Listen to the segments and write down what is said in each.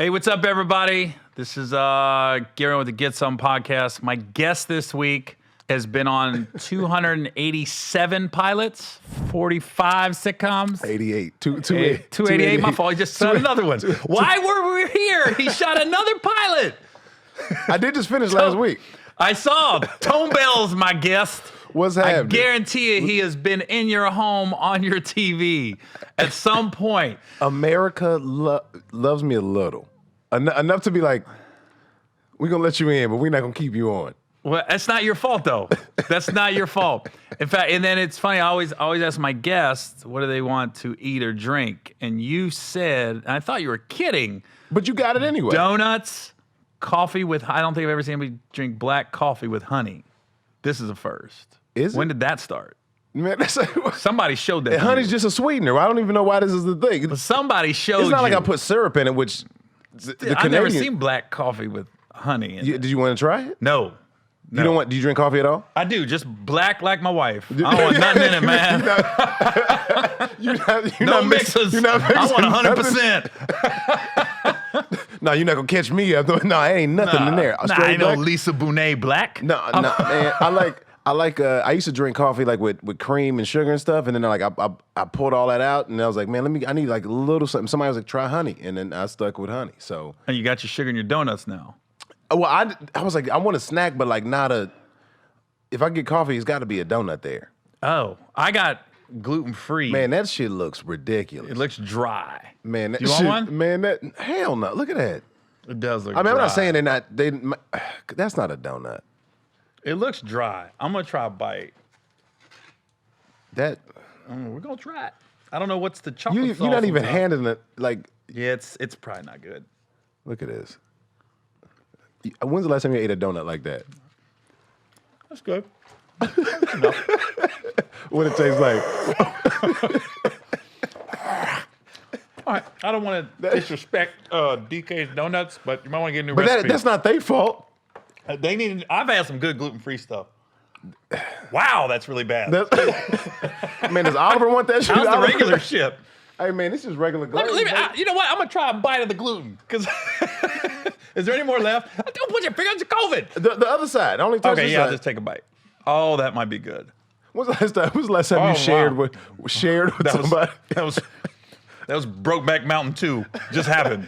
Hey, what's up, everybody? This is Gary Owen with the Get Some podcast. My guest this week has been on 287 pilots, 45 sitcoms. 88. 288, my fault. He just shot another one. Why were we here? He shot another pilot. I did just finish last week. I saw. Tone Bell's my guest. What's happening? I guarantee you he has been in your home on your TV at some point. America loves me a little. Enough to be like, we're going to let you in, but we're not going to keep you on. Well, that's not your fault, though. That's not your fault. In fact, and then it's funny, I always ask my guests, what do they want to eat or drink? And you said, and I thought you were kidding. But you got it anyway. Donuts, coffee with, I don't think I've ever seen anybody drink black coffee with honey. This is a first. Is it? When did that start? Man, that's like, Somebody showed that. and honey's just a sweetener. I don't even know why this is the thing. But somebody showed It's not like you. I put syrup in it, which the I've never Canadian- seen black coffee with honey in it. Did you want to try it? No. You don't want? Do you drink coffee at all? I do, just black like my wife. I don't want nothing in it, man. You're No not mixes. You're not I mixing want nothing. 100%. No, you're not gonna catch me. No, ain't nothing in there. Nah, Straight ain't no black. Lisa Bonet black. No, man. I used to drink coffee like with cream and sugar and stuff, and then I poured all that out, and I was like, man, I need like a little something. Somebody was like, try honey, and then I stuck with honey. So, And you got your sugar in your donuts now. well, I was like, I want a snack, but like not a. If I get coffee, it's got to be a donut there. Oh, I got gluten-free. Man, that shit looks ridiculous. It looks dry. Man, that Do you shit, want one? Man, that hell no. Look at that. It does look I mean, dry. I'm not saying they're not. That's not a donut. It looks dry. I'm going to try a bite. That We're going to try it. I don't know what's the chocolate you're sauce not even on top. handling it like. Yeah, it's probably not good. Look at this. When's the last time you ate a donut like that? That's good. What it tastes like? All right. I don't want to disrespect DK's Donuts, but you might want to get a new But recipe. that's not their fault. They need. I've had some good gluten-free stuff. Wow, that's really bad. Man, does Oliver want that shit? How's the Oliver- regular shit? Hey, man, this is regular glaze. You know what? I'm gonna try a bite of the gluten. Cause is there any more left? Don't put your finger on the COVID. The other side. Only touch Okay, this yeah, side. I'll just take a bite. Oh, that might be good. When's the last time Oh, you shared wow. with somebody? That was Brokeback Mountain 2. Just happened.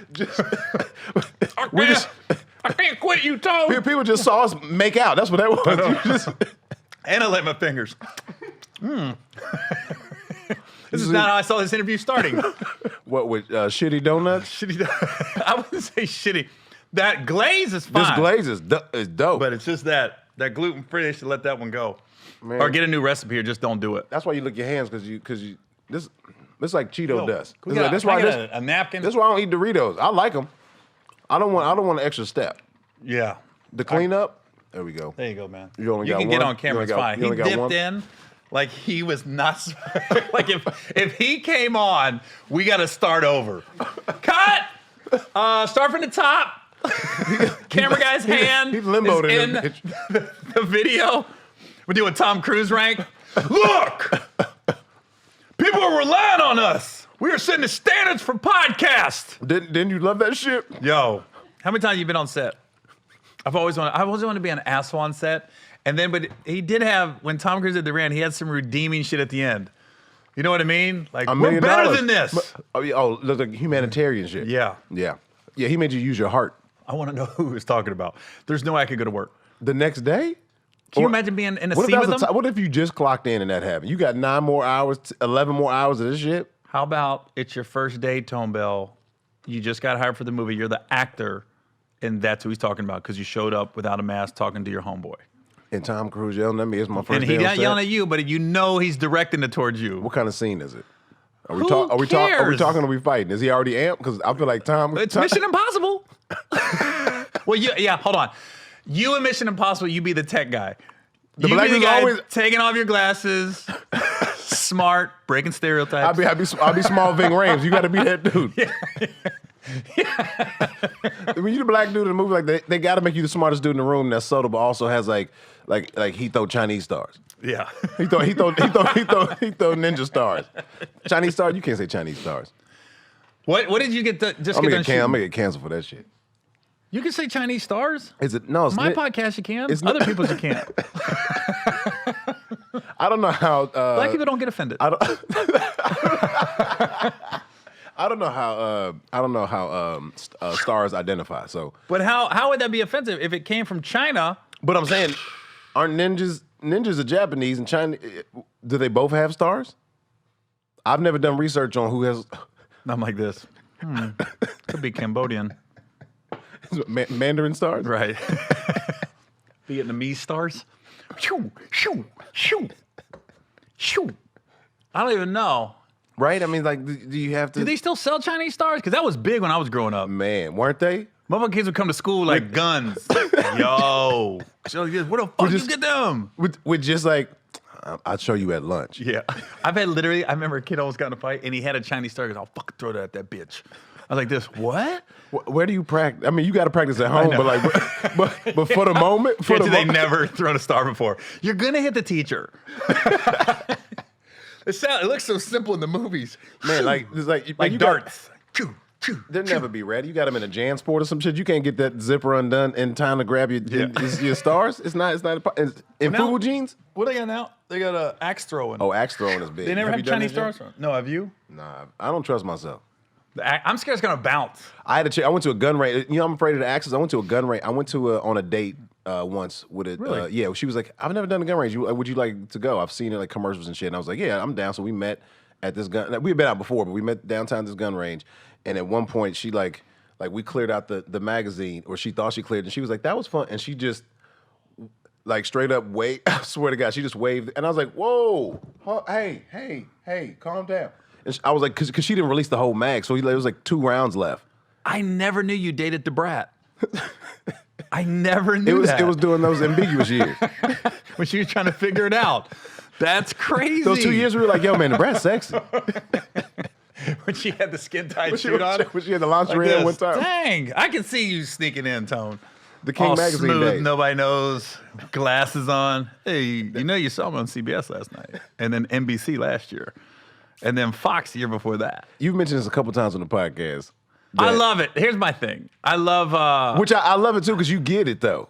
I can't quit you, Tom. People just saw us make out. That's what that was. And I let my fingers. This is not how I saw this interview starting. What with shitty donuts? Shitty. I wouldn't say shitty. That glaze is fine. This glaze is dope. But it's just that gluten-free, they should let that one go. Man. Or get a new recipe or just don't do it. That's why you lick your hands because this is like Cheeto dust. Can we get That's why a napkin? That's why I don't eat Doritos. I like them. I don't want an extra step. Yeah. The cleanup. There we go. There you go, man. You only got can get one? on camera, You it's only got- fine. you He only got dipped one? in like he was not. Like if he came on, we got to start over. Cut! Start from the top. Camera guy's hand he's limboed is in in that the video. We're doing Tom Cruise rank. Look! People are relying on us. We are setting the standards for podcasts. Didn't you love that shit? Yo, how many times have you been on set? I've always wanted to be an asshole on set. And then, but he did have, when Tom Cruise did the rant, he had some redeeming shit at the end. You know what I mean? Like, $1 we're million. better than this. Look like humanitarian shit. Yeah. Yeah. He made you use your heart. I want to know who he was talking about. There's no way I could go to work. The next day? Can you imagine being in a What scene with if, him? what if you just clocked in and that happened? You got 9 more hours, 11 more hours of this shit? How about it's your first day, Tone Bell. You just got hired for the movie. You're the actor, and that's who he's talking about because you showed up without a mask talking to your homeboy. And Tom Cruise yelling at me. It's my first And day he's on not set. yelling at you, but you know he's directing it towards you. What kind of scene is it? Are we Who talking? Are we cares? talking? Or are we fighting? Is he already amped? Because I feel like Tom. It's Mission Impossible. Well, hold on. You in Mission Impossible, you be the tech guy. The You black be the dude's guy always- taking off your glasses, smart, breaking stereotypes. I'll be small Ving Rhames. You got to be that dude. When you the black dude in the movie, like they got to make you the smartest dude in the room that's subtle, but also has like he throw Chinese stars. Yeah. He throw ninja stars. Chinese stars, you can't say Chinese stars. What did you get? Just I'm get gonna done shooting? get canceled for that shit. You can say Chinese stars. Is it no? It's My podcast, you can. Other people's, you can't. I don't know how Black people don't get offended. I don't know how stars identify. So, But how would that be offensive if it came from China? but I'm saying, aren't ninjas are Japanese and China? Do they both have stars? I've never done research on who has. I'm like this. Could be Cambodian. Mandarin stars? Right. Vietnamese stars. Shoo, shoo, shoo, shoo. I don't even know. Right? I mean, like, do you have to? Do they still sell Chinese stars? Because that was big when I was growing up. Man, weren't they? Motherfucking kids would come to school like guns. Yo. So, where the fuck you get them? With just like, I'll show you at lunch. Yeah. I remember a kid almost got in a fight and he had a Chinese star. He goes, I'll fucking throw that at that bitch. I was like this, what? Where do you practice? I mean, you got to practice at home, but like, but for the moment, They never thrown a star before. You're gonna hit the teacher. It looks so simple in the movies, man. Like it's like darts. They'll never be ready. You got them in a JanSport or some shit. You can't get that zipper undone in time to grab your stars. It's not. In FUBU jeans. What do they got now? They got axe throwing. Oh, axe throwing is big. They never have Chinese done stars. No, have you? Nah, I don't trust myself. I'm scared it's gonna bounce. I went to a gun range. You know, I'm afraid of the axes. I went to a gun range. I went to on a date once with it. Really? Yeah, she was like, "I've never done a gun range. Would you like to go? I've seen it like commercials and shit." And I was like, "Yeah, I'm down." So we met at this gun. We had been out before, but we met downtown this gun range. And at one point, she like we cleared out the magazine, or she thought she cleared, and she was like, "That was fun." And she just like straight up waved. I swear to God, she just waved, and I was like, "Whoa, hey, calm down." And I was like, because she didn't release the whole mag, so there was like 2 rounds left. I never knew you dated DeBrat. I never knew that. It was during those ambiguous years. When she was trying to figure it out. That's crazy. Those 2 years we were like, yo, man, DeBrat's sexy. When she had the skin tight suit on. When she had the lingerie on one time. Dang, I can see you sneaking in, Tone. The King all magazine smooth, days. nobody knows, glasses on. Hey, you know you saw me on CBS last night. And then NBC last year. And then Fox the year before that. You've mentioned this a couple times on the podcast. I love it. Here's my thing. I love... which I love it too, because you get it though.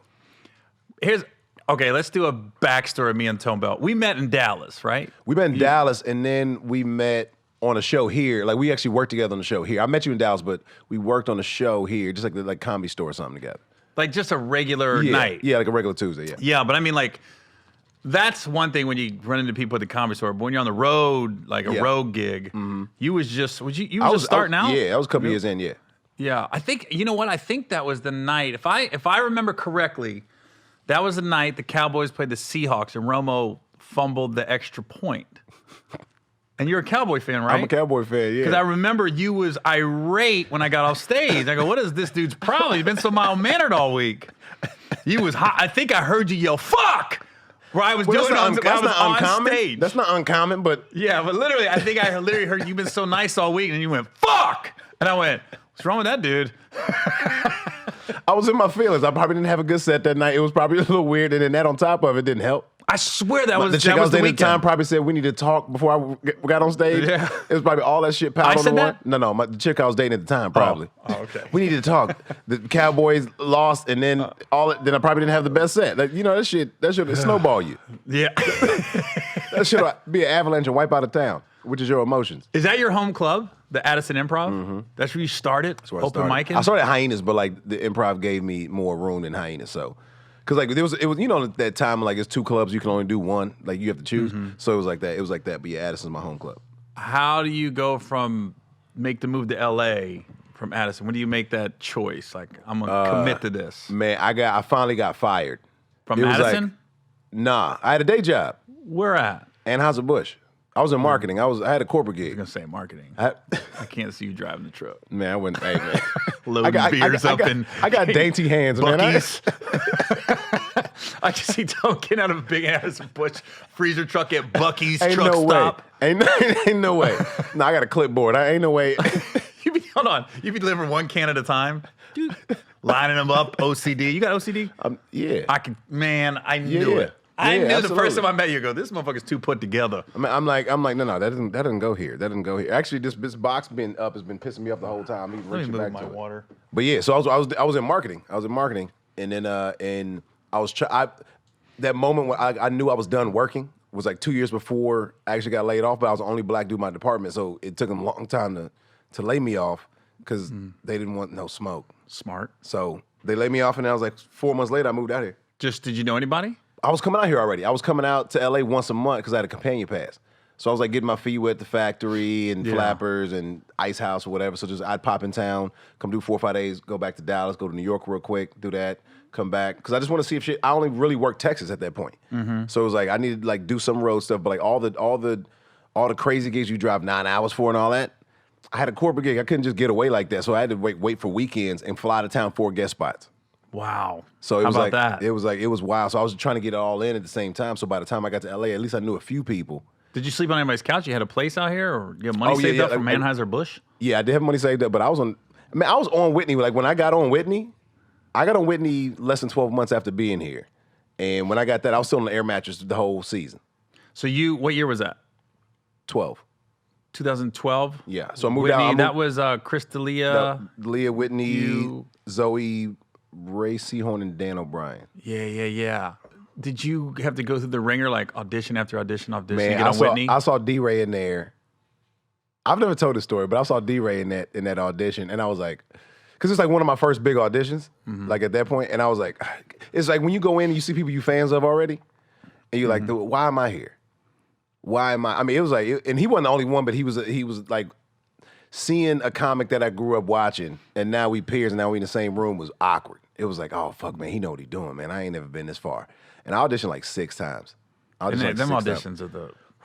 Okay, let's do a backstory of me and Tone Bell. We met in Dallas, right? We met in Dallas, and then we met on a show here. Like, we actually worked together on the show here. I met you in Dallas, but we worked on a show here, just like Comedy Store or something together. Like just a regular night. Yeah, like a regular Tuesday, yeah. Yeah, but I mean, like, that's one thing when you run into people at the Comedy Store. But when you're on the road, like a road gig, you was just starting out? Yeah, I was a couple years in, yeah. Yeah, I think, you know what? I think that was the night. If I remember correctly, that was the night the Cowboys played the Seahawks and Romo fumbled the extra point. And you're a Cowboy fan, right? I'm a Cowboy fan, yeah. Because I remember you was irate when I got off stage. I go, what is this dude's problem? He's been so mild-mannered all all You was hot. I think I heard you yell, fuck! Where I was doing it on stage. That's not uncommon, but... Yeah, but literally, I think I literally heard you've been so nice all week, and you went, fuck! And I went, what's wrong with that dude? I was in my feelings. I probably didn't have a good set that night. It was probably a little weird, and then that on top of it didn't help. I swear that was the chick I was dating at the time weekend. probably said we need to talk before I got on stage. Yeah. It was probably all that shit piled I on said the one. that? No, the chick I was dating at the time probably. Oh, okay. We needed to talk. The Cowboys lost, and then then I probably didn't have the best set. Like, you know, that shit snowball you. Yeah. That shit be an avalanche and wipe out of town, which is your emotions. Is that your home club, the Addison Improv? Mm-hmm. That's where you started? That's where I open started. micing? I started at Hyenas, but like the Improv gave me more room than Hyenas, so. Cause like it was you know at that time like it's 2 clubs you can only do one, like you have to choose, so it was like that. But yeah, Addison's my home club. How do you go from make the move to LA from Addison? When do you make that choice? Like, I'm gonna commit to this. Man, I finally got fired From it was Addison? like, nah, I had a day job, Where at? Anheuser-Busch. I was in marketing. I had a corporate I'm gig. gonna say marketing. I can't see you driving the truck. Man, I wouldn't. Hey man, Loading beers up in I got dainty hands, man. Buc-ee's. I just see Tom getting out of a big Anheuser-Busch freezer truck at Buc-ee's Ain't truck no stop. way. Ain't no way. No, I got a clipboard. I ain't no way. Hold on. You be delivering 1 can at a time? Dude. Lining them up, OCD. You got OCD? Yeah. I knew it. I knew the absolutely. first time I met you, this motherfucker's too put together. I mean, I'm like, no, that doesn't go here. That doesn't go here. Actually, this box been up has been pissing me off the whole time. Let me move my water. But yeah, so I was in marketing. And then and I was that moment when I knew I was done working was like 2 years before I actually got laid off. But I was the only black dude in my department, so it took them a long time to lay me off because they didn't want no smoke. Smart. So they laid me off, and I was like 4 months later, I moved out here. Did you know anybody? I was coming out here already. I was coming out to LA once a month because I had a companion pass. So I was like getting my feet wet at the factory and Flappers and Ice House or whatever. So I'd pop in town, come do 4 or 5 days, go back to Dallas, go to New York real quick, do that, come back. Because I just want to see if shit. I only really worked Texas at that point. So it was like I needed to like do some road stuff, but like all the crazy gigs you drive 9 hours for and all that. I had a corporate gig. I couldn't just get away like that. So I had to wait for weekends and fly to town for guest spots. Wow. So it was How like about that? it was wild. So I was trying to get it all in at the same time. So by the time I got to LA, at least I knew a few people. Did you sleep on anybody's couch? You had a place out here, or you have money saved up from Anheuser-Busch? Yeah, I did have money saved up, but I was on Whitney. Like when I got on Whitney less than 12 months after being here. And when I got that, I was still on the air mattress the whole season. So what year was that? 12. 2012? Yeah. So I moved Whitney, out. that was Chris D'Elia. Leah Whitney, Zoe, Ray Seahorn, and Dan O'Brien. Yeah. Did you have to go through the ringer, like audition after audition, Man, get on Whitney? I saw D-Ray in there. I've never told this story, but I saw D-Ray in that audition, and I was like, because it's like one of my first big auditions, like at that point, and I was like, it's like when you go in and you see people you fans of already, and you're like, why am I here? Why am I? I mean, it was like, and he wasn't the only one, but he was like, seeing a comic that I grew up watching, and now we peers, and now we in the same room was awkward. It was like, oh fuck, man, he know what he doing, man. I ain't never been this far. And I auditioned like 6 times. And them auditions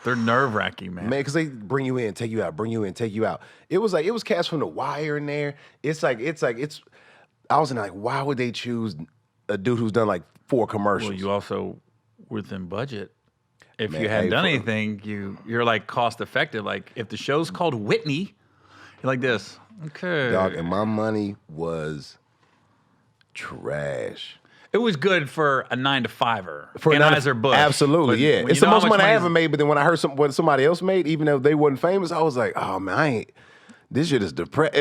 they're nerve wracking, man. Man, because they bring you in, take you out, bring you in, take you out. It was cast from The Wire in there. I was in like, why would they choose a dude who's done like 4 commercials? Well, you also within budget. If Man, you hadn't hey, done anything, you're like cost effective. Like if the show's called Whitney, you're like this. Okay. Dog, and my money was trash. It was good for a 9-to-5er. For Anheuser-Busch. Absolutely, But yeah. when It's you the know most how much money I money ever made, but then when I heard what somebody else made, even though they wasn't famous, I was like, oh man, this shit is depressed.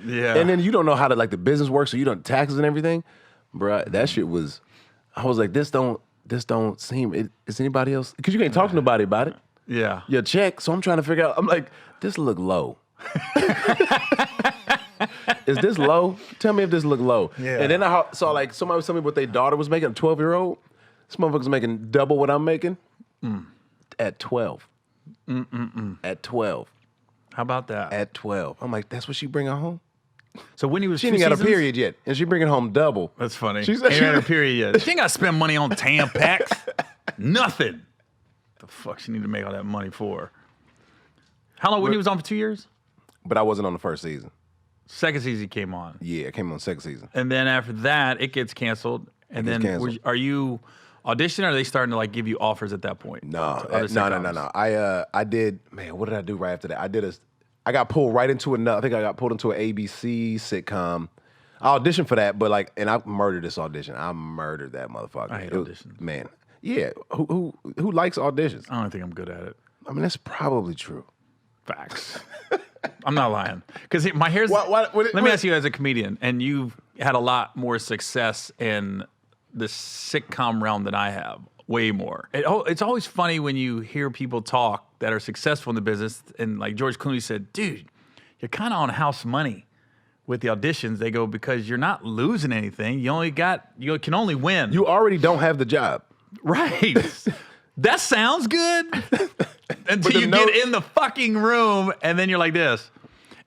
Yeah. And then you don't know how the business works, so you don't taxes and everything. Bruh, that shit was, I was like, this don't seem, is anybody else? Because you can't talk to nobody about it. Yeah. Your check, so I'm trying to figure out, I'm like, this look low. Is this low? Tell me if this look low. Yeah. And then I saw like somebody was telling me what their daughter was making, a 12-year-old. This motherfucker's making double what I'm making at 12. At 12. How about that? At 12. I'm like, that's what she bringing home? So when he was She two ain't got a seasons? period yet, and she bringing home double. That's funny. She's Ain't had a period yet. She ain't got to spend money on Tampax. Nothing. The fuck she need to make all that money for? How long? When he was on for 2 years? But I wasn't on the first season. Second season came on. Yeah, it came on the second season. And then after that, it gets canceled. And It gets then canceled. are you auditioning, or are they starting to like give you offers at that point? No, To other no. sitcoms? I did, man, what did I do right after that? I got pulled right into another, I think I got pulled into an ABC sitcom. I auditioned for that, but and I murdered this audition. I murdered that motherfucker. I hate It was- auditions. Man, yeah, who likes auditions? I don't think I'm good at it. I mean, that's probably true. Facts. I'm not lying. Because my hair's. What- let me ask you, as a comedian, and you've had a lot more success in the sitcom realm than I have, way more. It's always funny when you hear people talk that are successful in the business, and like George Clooney said, dude, you're kind of on house money with the auditions. They go, because you're not losing anything. You can only win. You already don't have the job. Right. That sounds good until you note- get in the fucking room, and then you're like this.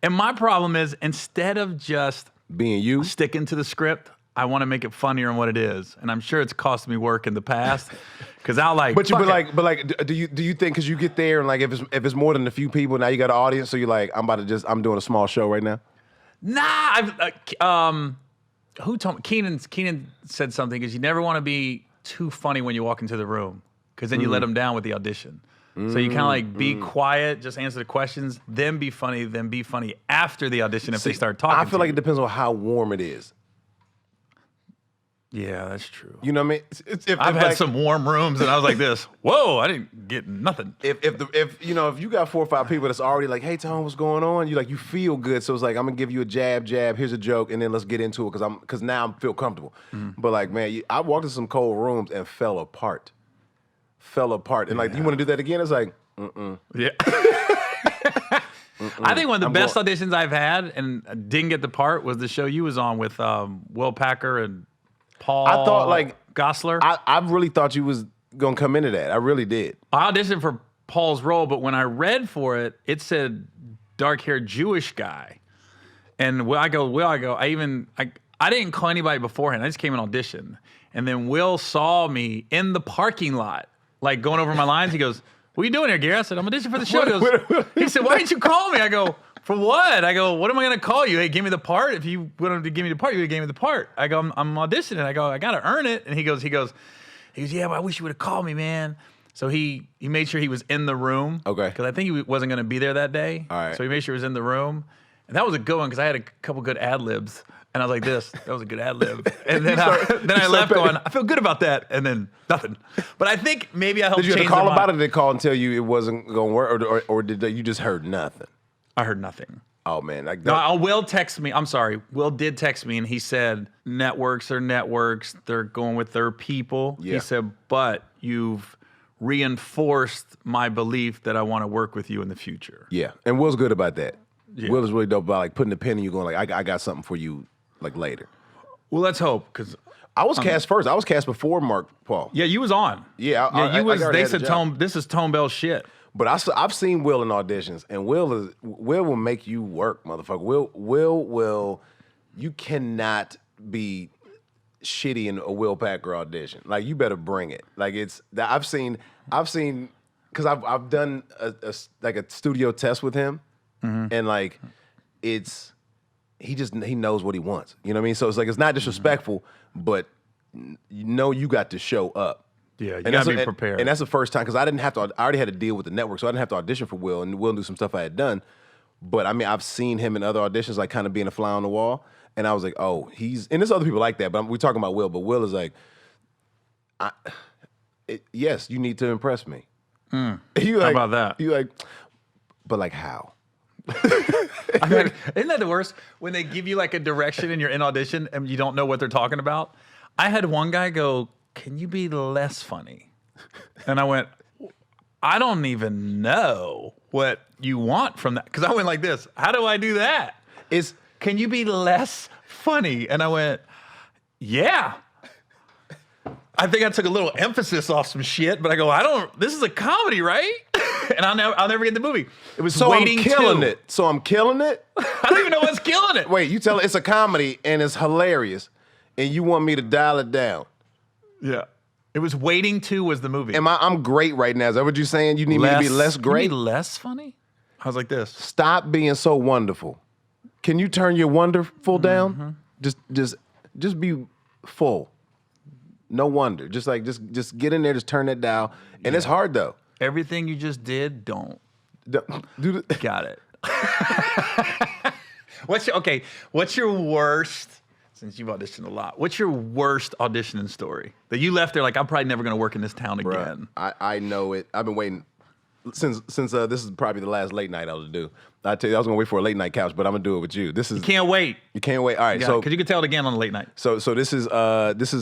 And my problem is, instead of just Being you, sticking to the script, I want to make it funnier than what it is. And I'm sure it's cost me work in the past, because I'll like. but fuck it. do you think because you get there and like if it's more than a few people, now you got an audience, so you're like, I'm doing a small show right now. Nah, who told me? Keenan said something, because you never want to be too funny when you walk into the room, because then you let them down with the audition. So you kind of like be quiet, just answer the questions, then be funny after the audition if they start talking. I feel like it depends on how warm it is. Yeah, that's true. You know what I mean? I've had some warm rooms, and I was like this. Whoa, I didn't get nothing. If you got 4 or 5 people that's already like, hey Tone, what's going on? You feel good, so it's like I'm gonna give you a jab. Here's a joke, and then let's get into it because now I feel comfortable. But like, man, I walked in some cold rooms and fell apart, and like, you want to do that again? It's like, yeah. I think one of the best auditions I've had and didn't get the part was the show you was on with Will Packer and Paul. I thought like Gosselaar. I really thought you was gonna come into that. I really did. I auditioned for Paul's role, but when I read for it, it said dark-haired Jewish guy. And I didn't call anybody beforehand. I just came and auditioned. And then Will saw me in the parking lot, like going over my lines. He goes, "What are you doing here, Gary?" I said, "I'm auditioning for the show." He said, "Why didn't you call me?" I go, "For what?" I go, "What am I going to call you? Hey, give me the part. If you wanted to give me the part, you would have gave me the part." I go, I'm auditioning. I go, "I got to earn it." And he goes, "Yeah, but I wish you would have called me, man." So he made sure he was in the room. Okay. Because I think he wasn't going to be there that day. All right. So he made sure he was in the room. And that was a good one because I had a couple good ad libs. And I was like, that was a good ad lib. And then I left going, I feel good about that. And then nothing. But I think maybe I helped change Did you have to call their about mind. it? Did they call and tell you it wasn't going to work? Or did you just heard nothing? I heard nothing. Oh, man. No, Will texted me. I'm sorry. Will did text me, and he said, networks are networks. They're going with their people. Yeah. He said, but you've reinforced my belief that I want to work with you in the future. Yeah. And Will's good about that. Yeah. Will is really dope about like putting the pin in you going like, I got something for you like later. Well, let's hope, because I was cast first. I was cast before Mark Paul. yeah, you was on. Yeah, I you was. already They had the said job. this is Tone Bell shit. But I've seen Will in auditions, and Will will make you work, motherfucker. Will you cannot be shitty in a Will Packer audition. Like, you better bring it. Like, I've seen because I've done a studio test with him, and like he knows what he wants. You know what I mean? So it's like, it's not disrespectful, but you got to show up. Yeah, you gotta be prepared. And that's the first time, because I already had to deal with the network, so I didn't have to audition for Will, and Will knew some stuff I had done. But I mean, I've seen him in other auditions, like kind of being a fly on the wall, and I was like, oh, and there's other people like that, but we're talking about Will, but Will is like, yes, you need to impress me. How about that? You like, but like how? I mean, isn't that the worst? When they give you like a direction and you're in audition and you don't know what they're talking about. I had one guy go, "Can you be less funny?" And I went, "I don't even know what you want from that." Because I went like this, "How do I do that?" "Can you be less funny?" And I went, "Yeah." I think I took a little emphasis off some shit, but I go, this is a comedy, right? And I'll never get the movie. It was Waiting I'm killing Too. it. So I'm killing it? I don't even know what's killing it. Wait, you tell it it's a comedy and it's hilarious, and you want me to dial it down. Yeah. It was Waiting 2 was the movie. I'm great right now. Is that what you're saying? You need me to be less great? You mean less funny? I was like this. Stop being so wonderful. Can you turn your wonderful down? Just be full. No wonder. Just get in there, just turn that dial. And it's hard though. Everything you just did, don't. Got it. What's your worst, since you've auditioned a lot, what's your worst auditioning story? That you left there like, I'm probably never going to work in this town again. I know it. I've been waiting since this is probably the last late night I'll do. I tell you, I was going to wait for a late night couch, but I'm going to do it with you. You can't wait. You can't wait. All right. So, because you can tell it again on the late night. So this is 2000. This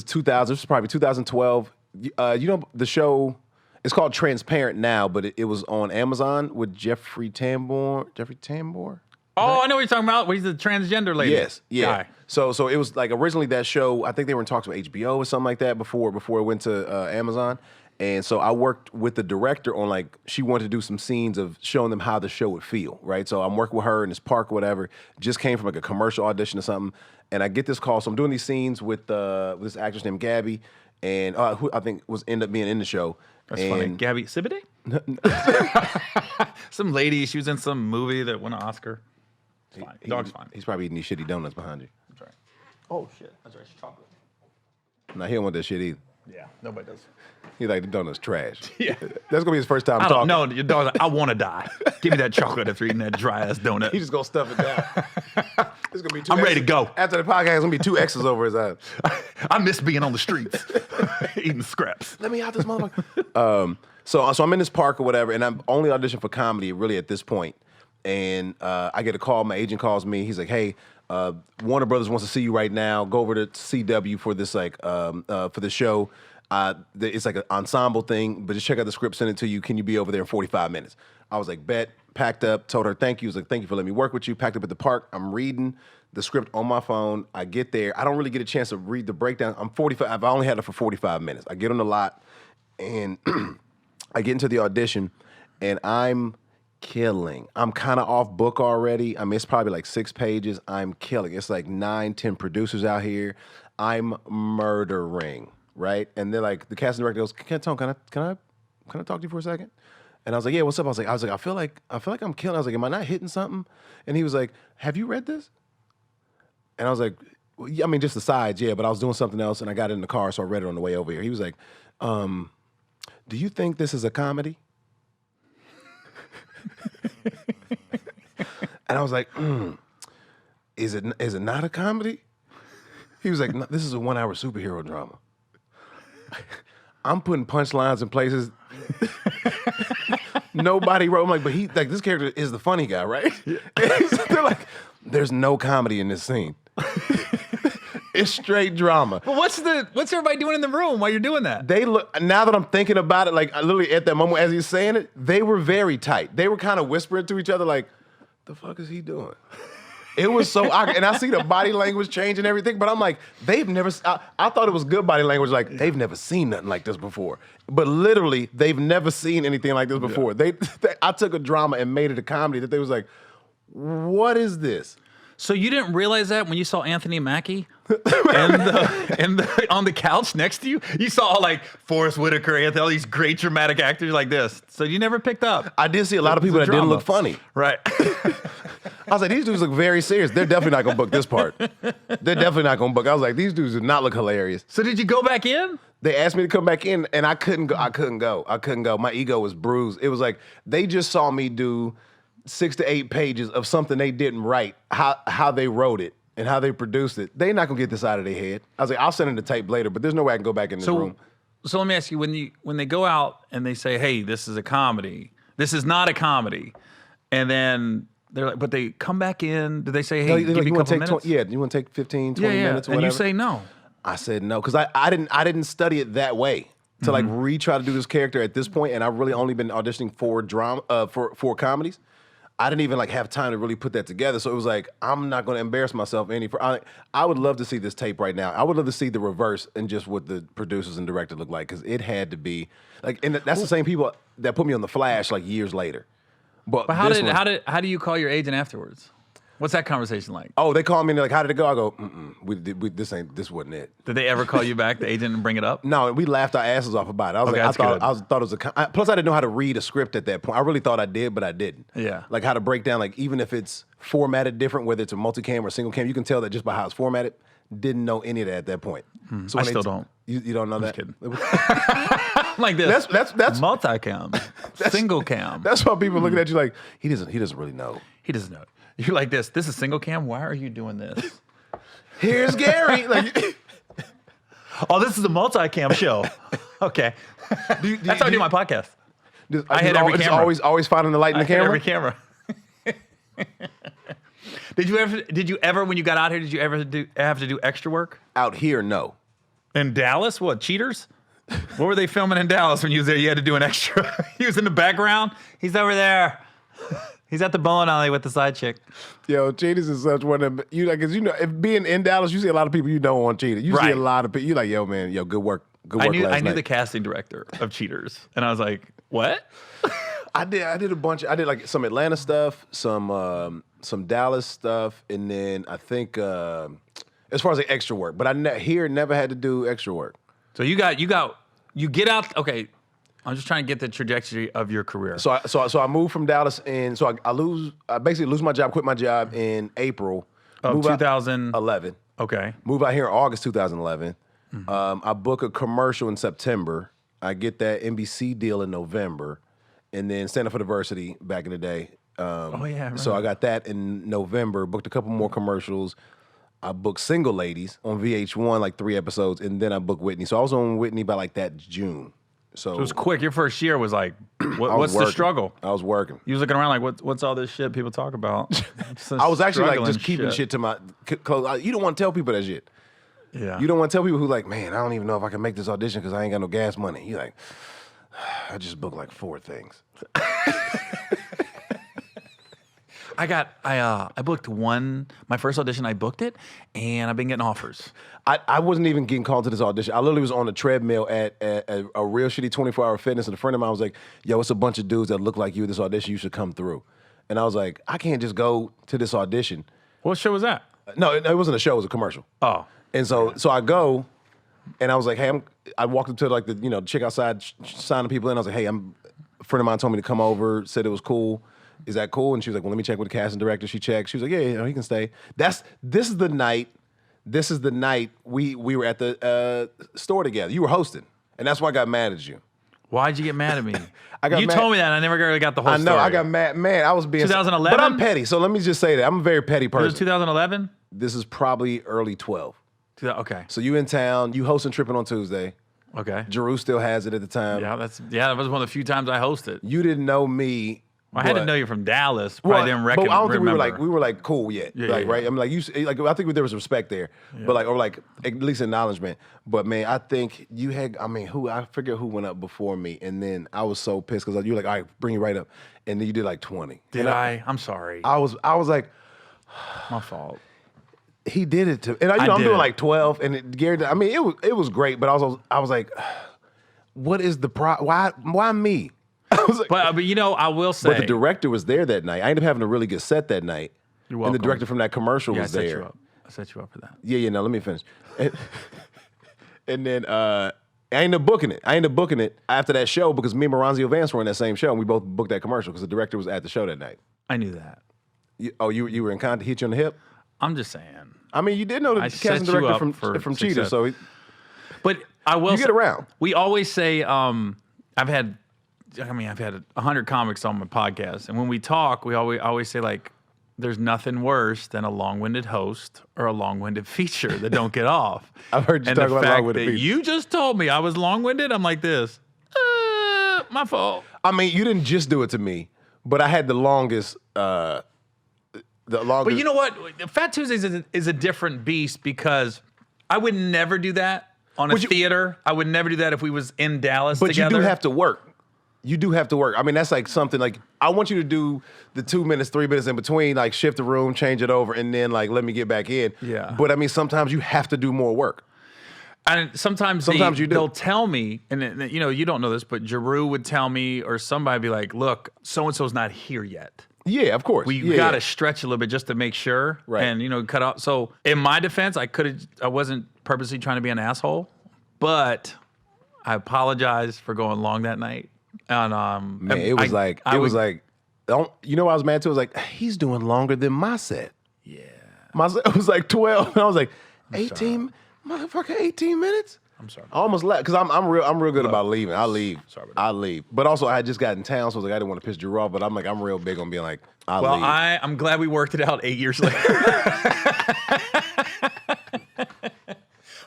is probably 2012. You know the show. It's called Transparent now, but it was on Amazon with Jeffrey Tambor. Oh, I know what you're talking about. He's the transgender lady. Yes, yeah. Guy. So it was like originally that show. I think they were in talks with HBO or something like that before it went to Amazon. And so I worked with the director on like, she wanted to do some scenes of showing them how the show would feel, right? So I'm working with her in this park or whatever. Just came from like a commercial audition or something, and I get this call. So I'm doing these scenes with this actress named Gabby, and who I think ended up being in the show. That's funny. Gabby Sibiday? Some lady, she was in some movie that won an Oscar. It's fine. Dog's fine. He's probably eating these shitty donuts behind you. That's right. Oh, shit. That's right. It's chocolate. No, he don't want that shit either. Yeah, nobody does. He's like, the donut's trash. Yeah. That's going to be his first time talking. No, your dog's like, I want to die. Give me that chocolate after eating that dry-ass donut. He's just going to stuff it down. It's gonna be two I'm ready to X's. go. After the podcast, it's gonna be 2 X's over his eyes. I miss being on the streets, eating scraps. Let me out this motherfucker. So I'm in this park or whatever, and I'm only auditioning for comedy really at this point. And I get a call. My agent calls me. He's like, "Hey, Warner Brothers wants to see you right now. Go over to CW for this for the show. It's like an ensemble thing, but just check out the script, send it to you. Can you be over there in 45 minutes?" I was like, bet. Packed up, told her thank you. I was like, thank you for letting me work with you. Packed up at the park. I'm reading the script on my phone. I get there. I don't really get a chance to read the breakdown. I'm 45. I've only had it for 45 minutes. I get on the lot, and I get into the audition, and I'm killing. I'm kind of off book already. I mean, it's probably like 6 pages. I'm killing. It's like 9, 10 producers out here. I'm murdering, right? And they're like, the casting director goes, can I talk to you for a second? And I was like, yeah, what's up? I was like, I feel like I'm killing. I was like, am I not hitting something? And he was like, have you read this? And I was like, well, yeah, I mean, just the sides, yeah, but I was doing something else, and I got in the car, so I read it on the way over here. He was like, do you think this is a comedy? And I was like, is it not a comedy? He was like, no, this is a 1-hour superhero drama. I'm putting punchlines in places nobody wrote. I'm like, but this character is the funny guy, right? Yeah. They're like, there's no comedy in this scene. It's straight drama. But what's everybody doing in the room while you're doing that? They look, now that I'm thinking about it, like literally at that moment as he's saying it, they were very tight. They were kind of whispering to each other like, the fuck is he doing? It was so awkward. And I see the body language change and everything, but I'm like, they've never, I thought it was good body language, like they've never seen nothing like this before. But literally, they've never seen anything like this before. Yeah. I took a drama and made it a comedy that they was like, what is this? So you didn't realize that when you saw Anthony Mackie on the couch next to you? You saw like Forrest Whitaker, Anthony, all these great dramatic actors like this. So you never picked up. I did see a lot of people that didn't look funny. Right. I was like, these dudes look very serious. They're definitely not going to book this part. They're definitely not going to book. I was like, these dudes do not look hilarious. So did you go back in? They asked me to come back in, and I couldn't go. My ego was bruised. It was like they just saw me do 6 to 8 pages of something they didn't write, how they wrote it and how they produced it. They're not going to get this out of their head. I was like, I'll send in the tape later, but there's no way I can go back in this room. So let me ask you, when they go out and they say, hey, this is a comedy, this is not a comedy, and then they're like, but they come back in, do they say, hey, give me a couple minutes? You want to take 15, 20 minutes or whatever? And you say no. I said no, because I didn't study it that way to like retry to do this character at this point, and I've really only been auditioning for drama, for comedies. I didn't even like have time to really put that together. So it was like, I'm not going to embarrass myself any. I would love to see this tape right now. I would love to see the reverse and just what the producers and director look like, because it had to be like, and that's the same people that put me on The Flash like years later. But how do you call your agent afterwards? What's that conversation like? Oh, they called me and they're like, how did it go? I go, this wasn't it. Did they ever call you back, the agent, and bring it up? No, we laughed our asses off about it. I was I thought it was plus I didn't know how to read a script at that point. I really thought I did, but I didn't. Yeah. Like how to break down, like even if it's formatted different, whether it's a multicam or single cam, you can tell that just by how it's formatted. Didn't know any of that at that point. So I still don't. You don't know that? I'm just kidding. Like this. That's multicam, single cam. That's why people looking at you like, he doesn't really know. He doesn't know. You're like this. This is single cam. Why are you doing this? Here's Gary. Like, oh, this is a multicam show. Okay. That's how I do my podcast. I hit every camera. Always finding the light in the camera. Every camera. Did you ever when you got out here? Did you ever have to do extra work? Out here, no. In Dallas, what cheaters? What were they filming in Dallas when you was there? You had to do an extra. He was in the background. He's over there. He's at the bowling alley with the side chick. Yo, Cheetahs is such one of them. Because if being in Dallas, you see a lot of people you don't want Cheetah. You see a lot of people. You like, yo, man, good work. I knew the casting director of Cheaters, and I was like, what? I did a bunch. I did like some Atlanta stuff, some Dallas stuff, and then I think as far as like extra work. But I never had to do extra work. So you get out. Okay. I'm just trying to get the trajectory of your career. So I moved from Dallas, and so I basically lose my job, quit my job in April of 2011. Okay. Move out here in August 2011. I book a commercial in September. I get that NBC deal in November, and then Stand Up for Diversity back in the day Oh yeah. So I got that in November. Booked a couple more commercials. I booked Single Ladies on VH1, like 3 episodes, and then I booked Whitney. So I was on Whitney by like that June. So it was quick. Your first year was like, what's the working. struggle? I was working. You was looking around like, what's all this shit people talk about? I was actually like just keeping shit to my close. You don't want to tell people that shit. Yeah. You don't want to tell people who like, man, I don't even know if I can make this audition because I ain't got no gas money. You like, I just booked like 4 things. I booked my first audition, I booked it, and I've been getting offers. I wasn't even getting called to this audition. I literally was on a treadmill at a real shitty 24-hour fitness, and a friend of mine was like, yo, it's a bunch of dudes that look like you at this audition. You should come through. And I was like, I can't just go to this audition. What show was that? No, it wasn't a show. It was a commercial. Oh. And so I go, and I was like, hey, I walked up to like the chick outside signing people in. I was like, hey, a friend of mine told me to come over, said it was cool. Is that cool? And she was like, well, let me check with the casting director. She checked. She was like, yeah, he can stay. This is the night we were at the store together. You were hosting, and that's why I got mad at you. Why'd you get mad at me? You told me that, and I never really got the whole story. I know, I got mad. Man, I was being 2011? But I'm petty, so let me just say that. I'm a very petty person. Was it 2011? This is probably early 12. Okay. So you in town, you hosting Tripping on Tuesday. Okay. Giroux still has it at the time. Yeah, that was one of the few times I hosted. You didn't know me. I had to know you from Dallas. Probably didn't but I don't think remember. we were like cool yet. Right? I mean, I think there was respect there, but at least acknowledgement. But man, I think you had. I mean, I forget who went up before me, and then I was so pissed because you were like, all right, bring you right up, and then you did like 20. Did I? I'm sorry. I was like, my fault. He did it to, and I'm doing like 12, and Gary. I mean, it was great, but I was like, what is the why me? Like, but I will say. But the director was there that night. I ended up having a really good set that night. You're welcome. And the director from that commercial was there. I set you up for that. Yeah. No, let me finish. And then I ended up booking it after that show because me and Moranzio Vance were in that same show, and we both booked that commercial because the director was at the show that night. I knew that. You were in contact. Hit you on the hip. I'm just saying. I mean, you did know the casting director from Cheetah, so. But I will. You get around. We always say, I've had 100 comics on my podcast, and when we talk, we always say like, there's nothing worse than a long-winded host or a long-winded feature that don't get off. I've heard you talk about long-winded feature. You just told me I was long-winded. I'm like this. My fault. I mean, you didn't just do it to me, but I had the longest. But you know what? Fat Tuesdays is a different beast because I would never do that on a theater. I would never do that if we was in Dallas together. But you do have to work. You do have to work. I mean, that's like something like, I want you to do the 2 minutes, 3 minutes in between, like shift the room, change it over, and then like let me get back in. Yeah. But I mean, sometimes you have to do more work. And sometimes you do. They'll tell me, and you don't know this, but Giroux would tell me, or somebody be like, look, so-and-so's not here yet. Yeah, of course. We got to stretch a little bit just to make sure. Right. And, cut out. So in my defense, I wasn't purposely trying to be an asshole, but I apologize for going long that night. And man, it was like, you know what I was mad to? I was like, he's doing longer than my set. Yeah. My set was like 12. And I was like, 18, motherfucker, 18 minutes? I'm sorry. I almost left because I'm real good about leaving. I leave. Sorry about that. I leave. But also I had just got in town, so I was like, I didn't want to piss Drew off, but I'm real big on being like, I leave. Well, I'm glad we worked it out 8 years later.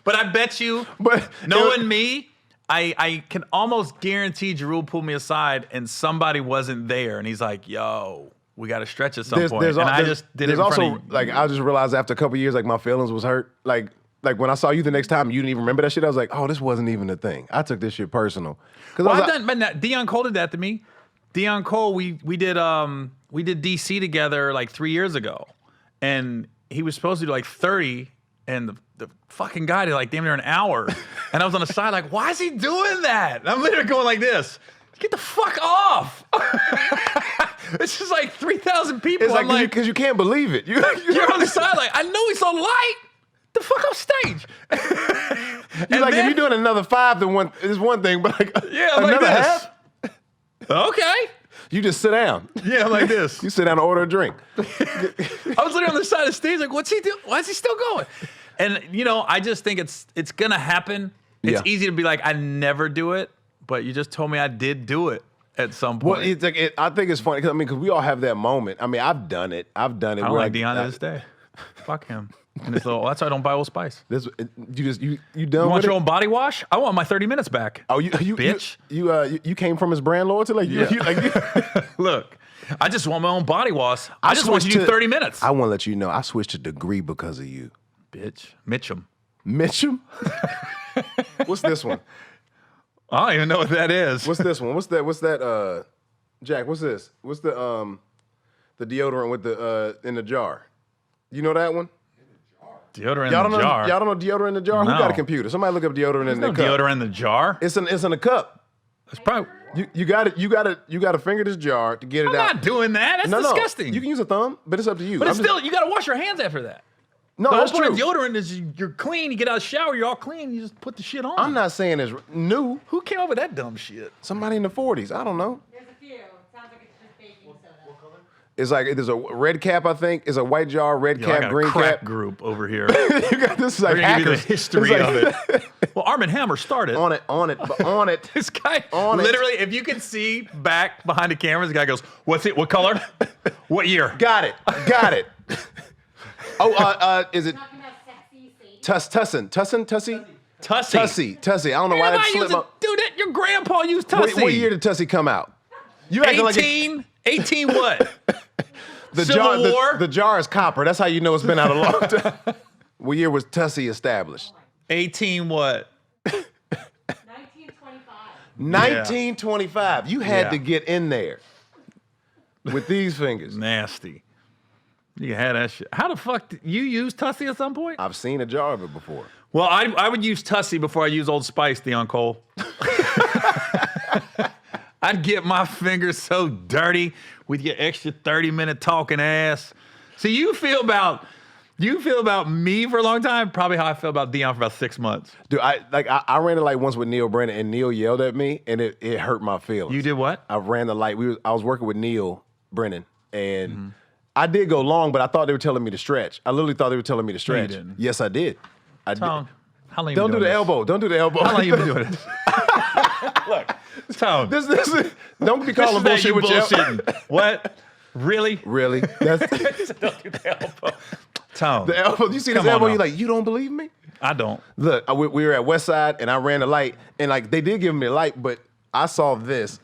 But I bet you, knowing me, I can almost guarantee Giroux pulled me aside and somebody wasn't there, and he's like, "Yo, we got to stretch at some point." I just did it. There's also I just realized after a couple of years, like my feelings was hurt. Like when I saw you the next time, you didn't even remember that shit. I was like, "Oh, this wasn't even a thing." I took this shit personal. But Dion Cole did that to me. Dion Cole, we did DC together like 3 years ago, and he was supposed to do like 30, and the fucking guy did like damn near an hour. And I was on the side like, why is he doing that? And I'm literally going like this. Get the fuck off. It's just like 3,000 people. It's like, because you can't believe it. You're on the side like, I know he's on light. The fuck off stage. You're like, if you're doing another 5, then it's one thing, but like another half? Okay. You just sit down. Yeah, I'm like this. You sit down and order a drink. I was literally on the side of the stage like, what's he doing? Why is he still going? And, I just think it's going to happen. It's easy to be like, I never do it, but you just told me I did do it. at some point. Well, it's like I think it's funny because we all have that moment. I mean, I've done it. I don't like Dion to this day. Fuck him. And that's why I don't buy Old Spice. You done You with want your it? own body wash? I want my 30 minutes back. Oh, bitch. You came from his brand loyalty, like Look, I just want my own body wash. I just want you to do 30 minutes. I want to let you know I switched to Degree because of you, bitch. Mitchum. Mitchum. What's this one? I don't even know what that is. What's this one? What's that? Jack, what's this? What's the deodorant with the in the jar? You know that one? Deodorant in the jar. Y'all don't know deodorant in the jar? No. Who got a computer? Somebody look up deodorant in the cup. Deodorant in the jar? It's in a cup. It's probably. You got to finger this jar to get it out. I'm not doing that. That's disgusting. You can use a thumb, but it's up to you. But it's still, you got to wash your hands after that. No, the that's whole point true. of deodorant is you're clean. You get out of the shower, you're all clean. You just put the shit on. I'm not saying it's new. Who came up with that dumb shit? Somebody in the 40s. I don't know. There's a few. It sounds like it's just baking soda. What color? It's like there's a red cap, I think. It's a white jar, red I cap, got green a crack cap. group over here. You got this is like We're gonna give you hackers. the history It's of like- it. Well, Arm & Hammer started. on it. This guy, On it. literally, if you can see back behind the camera, the guy goes, "What's it? What color? What year?" Got it. Oh, is it Talking about sexy Sadie. Tussie? Tussie. Tussie. I don't know why that slipped up. Dude, your grandpa used Tussie. What year did Tussie come out? You acting like 18 what? the Civil jar. War? The jar is copper. That's how you know it's been out a long time. What year was Tussie established? 18 what? 1925. 1925. You had Yeah. to get in there with these fingers. Nasty. You had that shit. How the fuck did you use Tussie at some point? I've seen a jar of it before. Well, I would use Tussie before I use Old Spice, Dion Cole. I'd get my fingers so dirty with your extra 30-minute talking ass. See, you feel about me for a long time, probably how I feel about Dion for about 6 months. Dude, I ran the light once with Neil Brennan, and Neil yelled at me, and it hurt my feelings. You did what? I ran the light. I was working with Neil Brennan, and I did go long, but I thought they were telling me to stretch. I literally thought they were telling me to stretch. didn't. Yes, I did. Tone, how long you Don't been do the doing elbow. Don't do the elbow. this? How long you been doing this? Look, Tone. This don't be calling this is that bullshit you with your bullshitting. What? Really? Really? That's Don't do the elbow. Tone. the elbow. You see this Come on elbow? now. You're like, you don't believe me? I don't. Look, we were at West Side, and I ran the light, and like they did give me a light, but I saw this.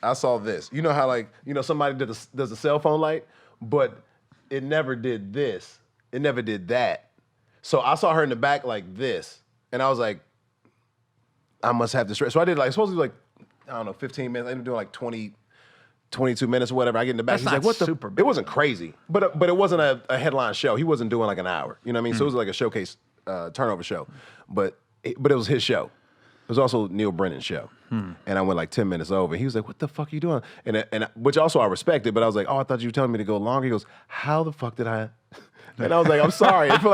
You know how somebody does a cell phone light, but it never did this. It never did that. So I saw her in the back like this, and I was like, I must have to stretch. So I did supposed to be like, I don't know, 15 minutes. I ended up doing like 20, 22 minutes or whatever. I get in the back. That's He's not like, what the? super bad. It wasn't crazy, but it wasn't a headline show. He wasn't doing like an hour. You know what I mean? So it was like a showcase turnover show, but it was his show. It was also Neil Brennan's show. And I went like 10 minutes over. He was like, what the fuck are you doing? And which also I respected, but I was like, oh, I thought you were telling me to go longer. He goes, how the fuck did I? And I was like, I'm sorry. And for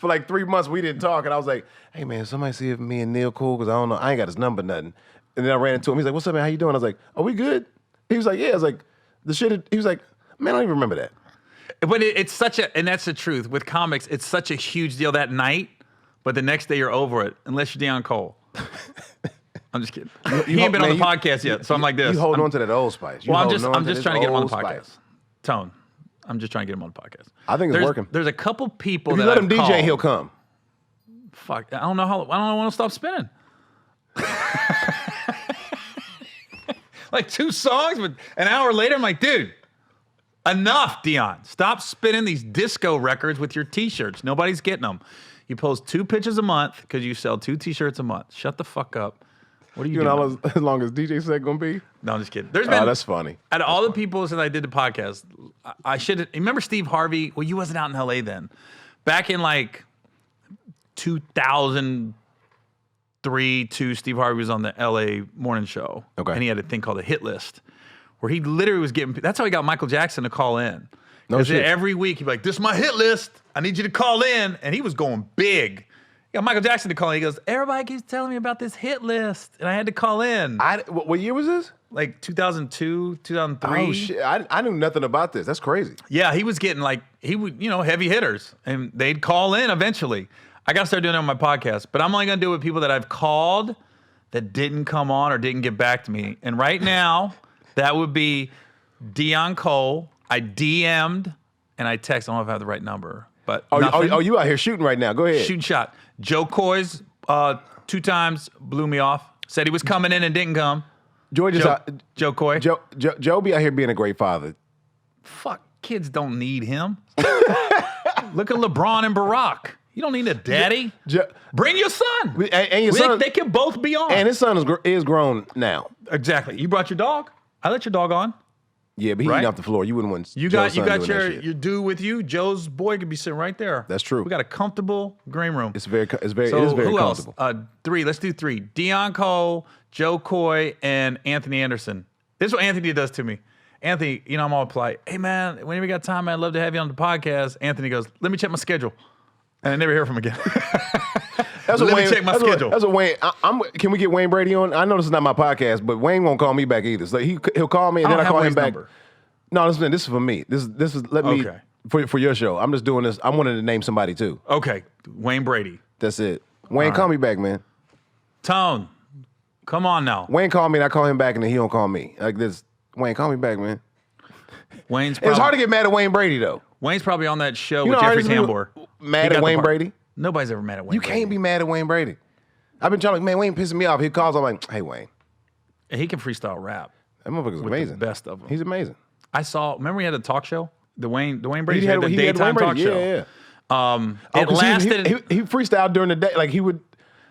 like 3 months we didn't talk. And I was like, hey man, somebody see if me and Neil cool? Because I don't know. I ain't got his number, nothing. And then I ran into him. He's like, what's up, man? How you doing? I was like, are we good? He was like, yeah. I was like, he was like, man, I don't even remember that. But it's such and that's the truth. With comics, it's such a huge deal that night, but the next day you're over it, unless you're Dion Cole. I'm just kidding. He ain't been on the podcast yet, so I'm like this. You hold on to that Old Spice. Well, I'm just trying to get him on the Old podcast. Spice. Tone, I'm just trying to get him on the podcast. I think it's working. There's a couple people If you that let I've him DJ, called. he'll come. Fuck, I don't want to stop spinning. Like 2 songs, but an hour later, I'm like, dude, enough, Dion. Stop spinning these disco records with your T-shirts. Nobody's getting them. You post 2 pictures a month because you sell 2 T-shirts a month. Shut the fuck up. What are you You know doing? as long as DJ set gonna be? No, I'm just kidding. There's been that's funny. out of all the people since I did the podcast, I should remember Steve Harvey. Well, you wasn't out in LA then. Back in like 2003, Steve Harvey was on the LA morning show. Okay. And he had a thing called a hit list where he literally was getting, that's how he got Michael Jackson to call in. No Because shit. every week he'd be like, this is my hit list. I need you to call in. And he was going big. He got Michael Jackson to call in. He goes, everybody keeps telling me about this hit list. And I had to call in. What year was this? Like 2002, 2003. Oh shit! I knew nothing about this. That's crazy. Yeah, he was getting like, he would, heavy hitters. And they'd call in eventually. I got to start doing that on my podcast. But I'm only going to do it with people that I've called that didn't come on or didn't get back to me. And right now, That would be Dion Cole. I DM'd and I texted. I don't know if I have the right number, but nothing. You out here shooting right now? Go ahead. Shooting shot. Joe Coy's 2 times blew me off. Said he was coming in and didn't come. Joe Coy. Joe be out here being a great father. Fuck, kids don't need him. Look at LeBron and Barack. You don't need a daddy. Bring your son. And your son. They can both be on. And his son is grown now. Exactly. You brought your dog. I let your dog on. Yeah, but he eating off the floor. You wouldn't want you got your dude with you. Joe's boy could be sitting right there. That's true. We got a comfortable green room. It is very who comfortable. Else? 3. Let's do 3. Dion Cole, Joe Coy, and Anthony Anderson. This is what Anthony does to me. Anthony, I'm all polite. Hey man, whenever you got time, I'd love to have you on the podcast. Anthony goes, let me check my schedule. And I never hear from him again. Let me check my schedule. That's what Wayne. Can we get Wayne Brady on? I know this is not my podcast, but Wayne won't call me back either. So he'll call me and then I call him back. Number. No, this is for me. This is for your show. I'm just doing this. I wanted to name somebody too. Okay, Wayne Brady. That's it. Wayne, call me back, man. Tone, come on now. Wayne called me and I call him back and then he don't call me. Like this. Wayne, call me back, man. It's hard to get mad at Wayne Brady though. Wayne's probably on that show with Jeffrey Tambor. Mad at Wayne Brady? Nobody's ever mad at Wayne Brady. You can't be mad at Wayne Brady. I've been trying to, man, Wayne pissing me off. He calls, I'm like, hey, Wayne. He can freestyle rap. That motherfucker's amazing. The best of them. He's amazing. Remember he had a talk show? The Wayne Brady had the daytime talk show. Yeah. It lasted. He freestyled during the day. Like he would,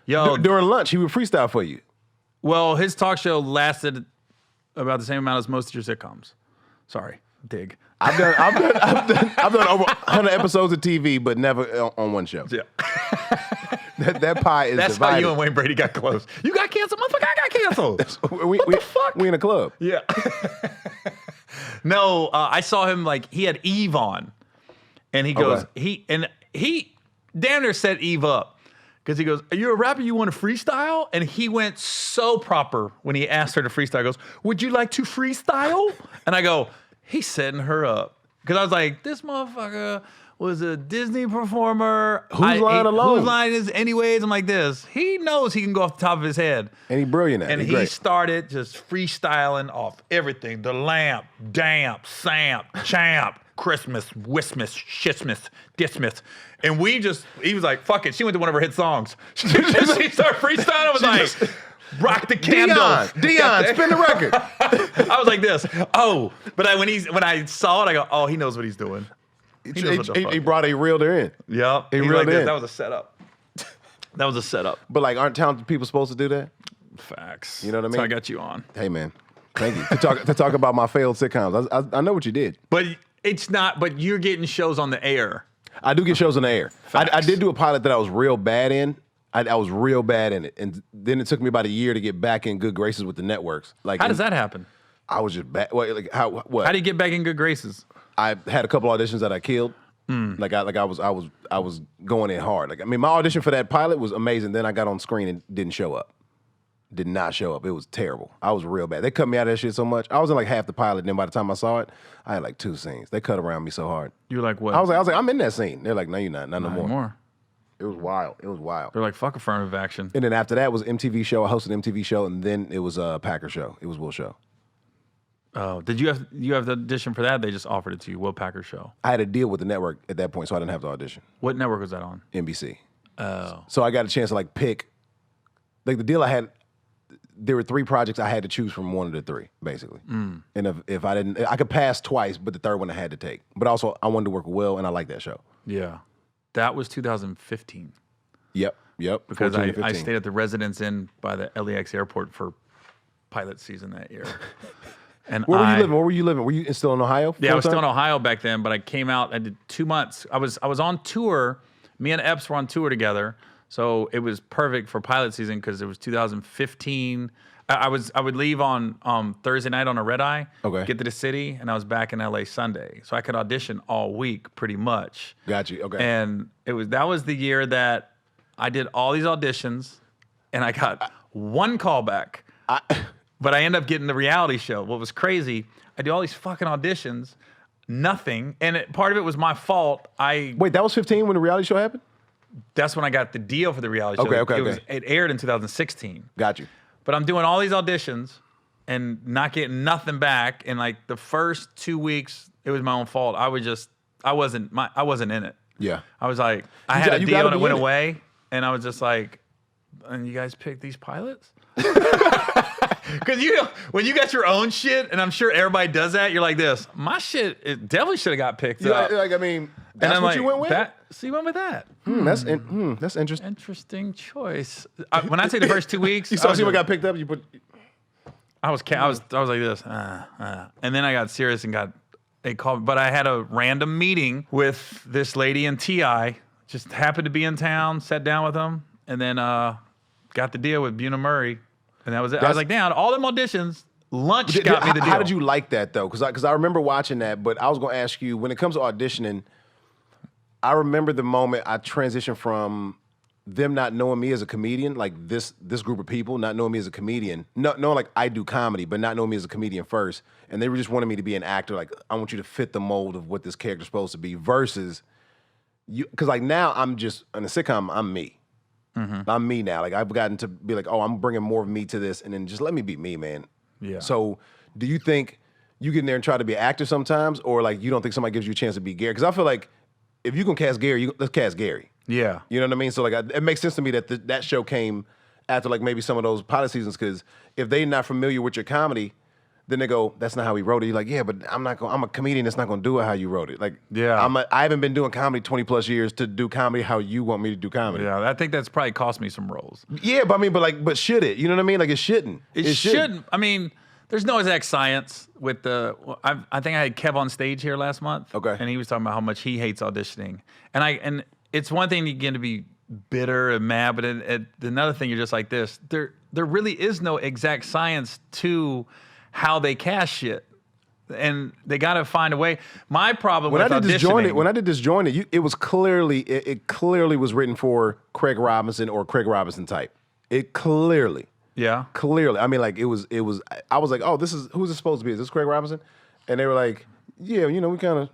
during lunch, he would freestyle for you. Well, his talk show lasted about the same amount as most of your sitcoms. Sorry, dig. I've done over 100 episodes of TV, but never on one show. Yeah. that pie is That's divided. how you and Wayne Brady got close. You got canceled, motherfucker. I got canceled. What the fuck? We in a club. Yeah. No, I saw him he had Eve on, and he goes, he damn near set Eve up because he goes, "Are you a rapper? You want to freestyle?" And he went so proper when he asked her to freestyle. He goes, "Would you like to freestyle?" And I go, he's setting her up because I was like, this motherfucker was a Disney performer. Whose line is anyways? I'm like this. He knows he can go off the top of his head. And he's brilliant at it. And he started just freestyling off everything. The lamp, damp, samp, champ, Christmas, Wismas, Shitmas, Dismiss. And he was like, fuck it. She went to one of her hit songs. She started freestyling. I was like, rock the candle. Dion, spin the record. I was like this. Oh, but when I saw it, I go, oh, he knows what he's doing. He brought a reelder in. Yep. He reeled in. That was a setup. That was a setup. But aren't talented people supposed to do that? Facts. You know what I mean? That's how I got you on. Hey man, thank you to talk about my failed sitcoms. I know what you did. But it's not. But you're getting shows on the air. I do get shows on the air. I did do a pilot that I was real bad in. I was real bad in it, and then it took me about a year to get back in good graces with the networks. How does that happen? I was just bad. What? How do you get back in good graces? I had a couple auditions that I killed. I was going in hard. My audition for that pilot was amazing. Then I got on screen and didn't show up. Did not show up. It was terrible. I was real bad. They cut me out of that shit so much. I was in half the pilot. And then by the time I saw it, I had 2 scenes. They cut around me so hard. You were like, what? I was like, I'm in that scene. They're like, no, you're not. Not no more. It was wild. They're like, fuck affirmative action. And then after that was MTV show. I hosted an MTV show, and then it was a Packer show. It was Will Show. Oh, did you have the audition for that? They just offered it to you, Will Packer show. I had a deal with the network at that point, so I didn't have to audition. What network was that on? NBC. Oh. So I got a chance to pick. The deal I had, there were 3 projects I had to choose from one of the 3, basically. And if I didn't, I could pass twice, but the third one I had to take. But also, I wanted to work with Will, and I liked that show. Yeah. That was 2015. Yep. Because I stayed at the Residence Inn by the LAX airport for pilot season that year. And Where were you living? Were you still in Ohio? Yeah, I was still in Ohio back then, but I came out, I did 2 months. I was on tour. Me and Epps were on tour together. So it was perfect for pilot season because it was 2015. I would leave on Thursday night on a red eye, get to the city, and I was back in LA Sunday. So I could audition all week pretty much. Got you. Okay. And that was the year that I did all these auditions and I got 1 callback. But I ended up getting the reality show. What was crazy, I do all these fucking auditions, nothing. And part of it was my fault. Wait, that was 15 when the reality show happened? That's when I got the deal for the reality show. It aired in 2016. Got you. But I'm doing all these auditions, and not getting nothing back. And like the first 2 weeks, it was my own fault. I wasn't in it. Yeah. I was like, I had a you deal gotta and it be went in it. away. And I was just like, and you guys picked these pilots? Because when you got your own shit, and I'm sure everybody does that, you're like this. My shit, it definitely should have got picked up. Like, I mean, And that's I'm what like, you went with? So you went with that. That's interesting. Interesting choice. When I say the first 2 weeks, You I saw was what just- got picked up? You put. I was like this, and then I got serious and they called me. But I had a random meeting with this lady in TI. Just happened to be in town, sat down with them, and then got the deal with Buna Murray, and that was it. I was like, damn, all them auditions, lunch got me the deal. How did you like that though? Because I remember watching that, but I was going to ask you when it comes to auditioning. I remember the moment I transitioned from them not knowing me as a comedian, like this group of people not knowing me as a comedian, knowing like I do comedy, but not knowing me as a comedian first, and they were just wanting me to be an actor. Like I want you to fit the mold of what this character's supposed to be. Versus you, because like now I'm just in a sitcom. I'm me. I'm me now. Like I've gotten to be like, oh, I'm bringing more of me to this, and then just let me be me, man. Yeah. So, do you think you get in there and try to be an actor sometimes, or like you don't think somebody gives you a chance to be Gary? Because I feel like if you can cast Gary, let's cast Gary. Yeah. You know what I mean? So like, it makes sense to me that that show came after like maybe some of those pilot seasons. Because if they're not familiar with your comedy, then they go, "That's not how he wrote it." You're like, "Yeah, but I'm a comedian that's not going to do it how you wrote it." Like, Yeah. I haven't been doing comedy 20 plus years to do comedy how you want me to do comedy. Yeah, I think that's probably cost me some roles. Yeah, but I mean, but should it? You know what I mean? Like it shouldn't. It shouldn't. I mean, there's no exact science with the. I think I had Kev on stage here last month. Okay. And he was talking about how much he hates auditioning, and it's one thing again to be bitter and mad, but another thing you're just like this. There really is no exact science to how they cast shit, and they got to find a way. My problem When with I did auditioning, disjointed, it was clearly it clearly was written for Craig Robinson or Craig Robinson type. It clearly. yeah, Clearly, I mean, like it was. I was like, "Oh, who's it supposed to be? Is this Craig Robinson?" And they were like, "Yeah, you know, we kind of."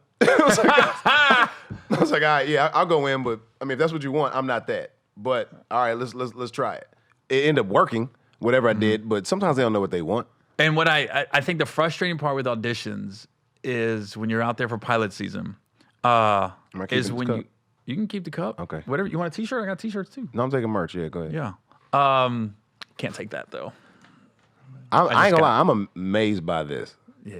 I was like, "All right, yeah, I'll go in, but I mean, if that's what you want, I'm not that. But all right, let's try it." It ended up working, whatever I did. But sometimes they don't know what they want. And what I think the frustrating part with auditions is when you're out there for pilot season, I keeping is this when cup? you can keep the cup. Okay. Whatever you want a T-shirt, I got T-shirts too. No, I'm taking merch. Yeah, go ahead. Yeah. Can't take that though. I ain't gonna lie. I'm amazed by this. Yeah.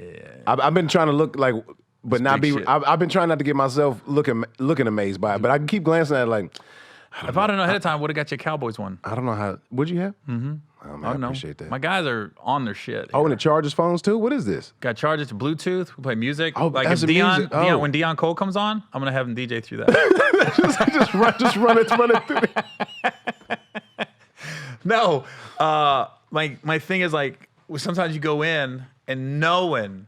I've been trying to look like, but not big be. shit. I've been trying not to get myself looking amazed by it. But I can keep glancing at it like, If I'd have known ahead of time, would have got you a Cowboys one. I don't know how. What'd you have? Mm-hmm. Oh, man, I No. appreciate that. My guys are on their shit. Oh, and it charges phones too? What is this? Got charges to Bluetooth. We play music. Oh, like that's if the Dion, music. Oh. when Dion Cole comes on, I'm gonna have him DJ through that. just run it through. No, my thing is like sometimes you go in and knowing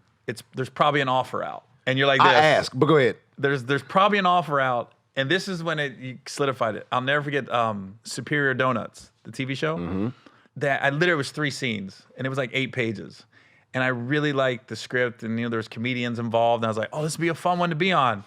there's probably an offer out, and you're like this. I ask, but go ahead. There's probably an offer out, and this is when you solidified it. I'll never forget Superior Donuts, the TV show. Mm-hmm. That I literally was 3 scenes, and it was like 8 pages, and I really liked the script, and there was comedians involved, and I was like, oh, this would be a fun one to be on.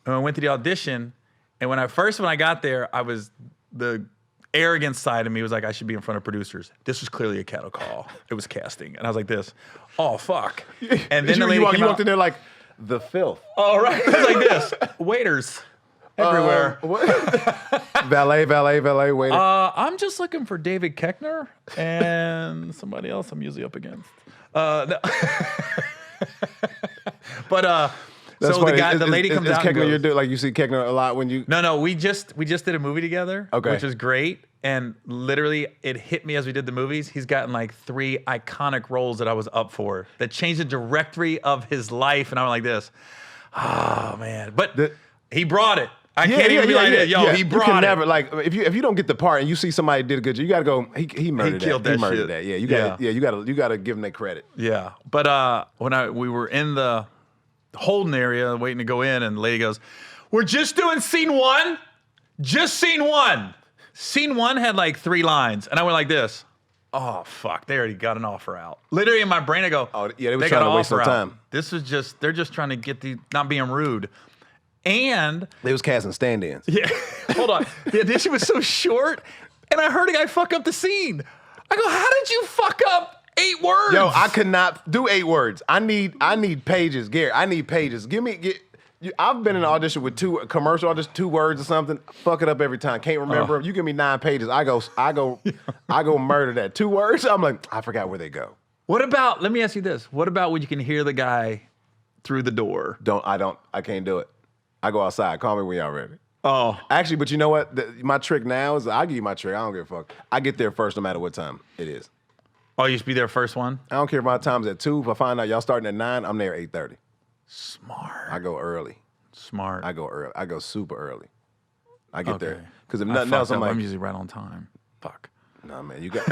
And I went to the audition, and when I got there, I was the arrogant side of me was like, I should be in front of producers. This was clearly a cattle call. It was casting, and I was like this. Oh fuck! And then the lady came you out. walked in there like the filth. All right, it was like this. Waiters everywhere. Valet, waiter. I'm just looking for David Keckner and somebody else I'm usually up against. No. But That's so funny. the lady comes out. Keckner, And goes, like you see Keckner a lot when you. No, we just did a movie together, Okay. which was great. And literally, it hit me as we did the movies. He's gotten like 3 iconic roles that I was up for that changed the directory of his life. And I'm like this, oh man! But he brought it. I can't even be like that. Yo, he you brought can it. never like if you don't get the part and you see somebody did a good job, you gotta go. He murdered killed that. that He murdered shit. that. Yeah, you gotta give him that credit. Yeah, but when we were in the holding area waiting to go in, and the lady goes, "We're just doing scene 1, just scene 1." Scene 1 had like 3 lines, and I went like this. Oh fuck! They already got an offer out. Literally in my brain, I go, Oh, yeah, they was got trying to an waste offer some out. time. This is they're just trying to get not being rude, and They was casting stand-ins. yeah, hold on. The audition was so short, and I heard a guy fuck up the scene. I go, how did you fuck up 8 words. Yo, I could not do 8 words. I need pages, Gary. I need pages. I've been in an audition with 2 commercial audition, 2 words or something. Fuck it up every time. Can't remember them. You give me 9 pages. I go murder that. 2 words. I'm like, I forgot where they go. What about? Let me ask you this. What about when you can hear the guy through the door? I can't do it. I go outside. Call me when y'all ready. Oh, Actually, but you know what? My trick now is I'll give you my trick. I don't give a fuck. I get there first no matter what time it is. oh, you should be there first one. I don't care if my time's at 2. If I find out y'all starting at 9, I'm there at 8:30. Smart. I go early. Smart. I go early. I go super early. I get Okay. there. Because if I nothing else, fucked I'm up. like, I'm usually right on time. Fuck. nah, man, you got.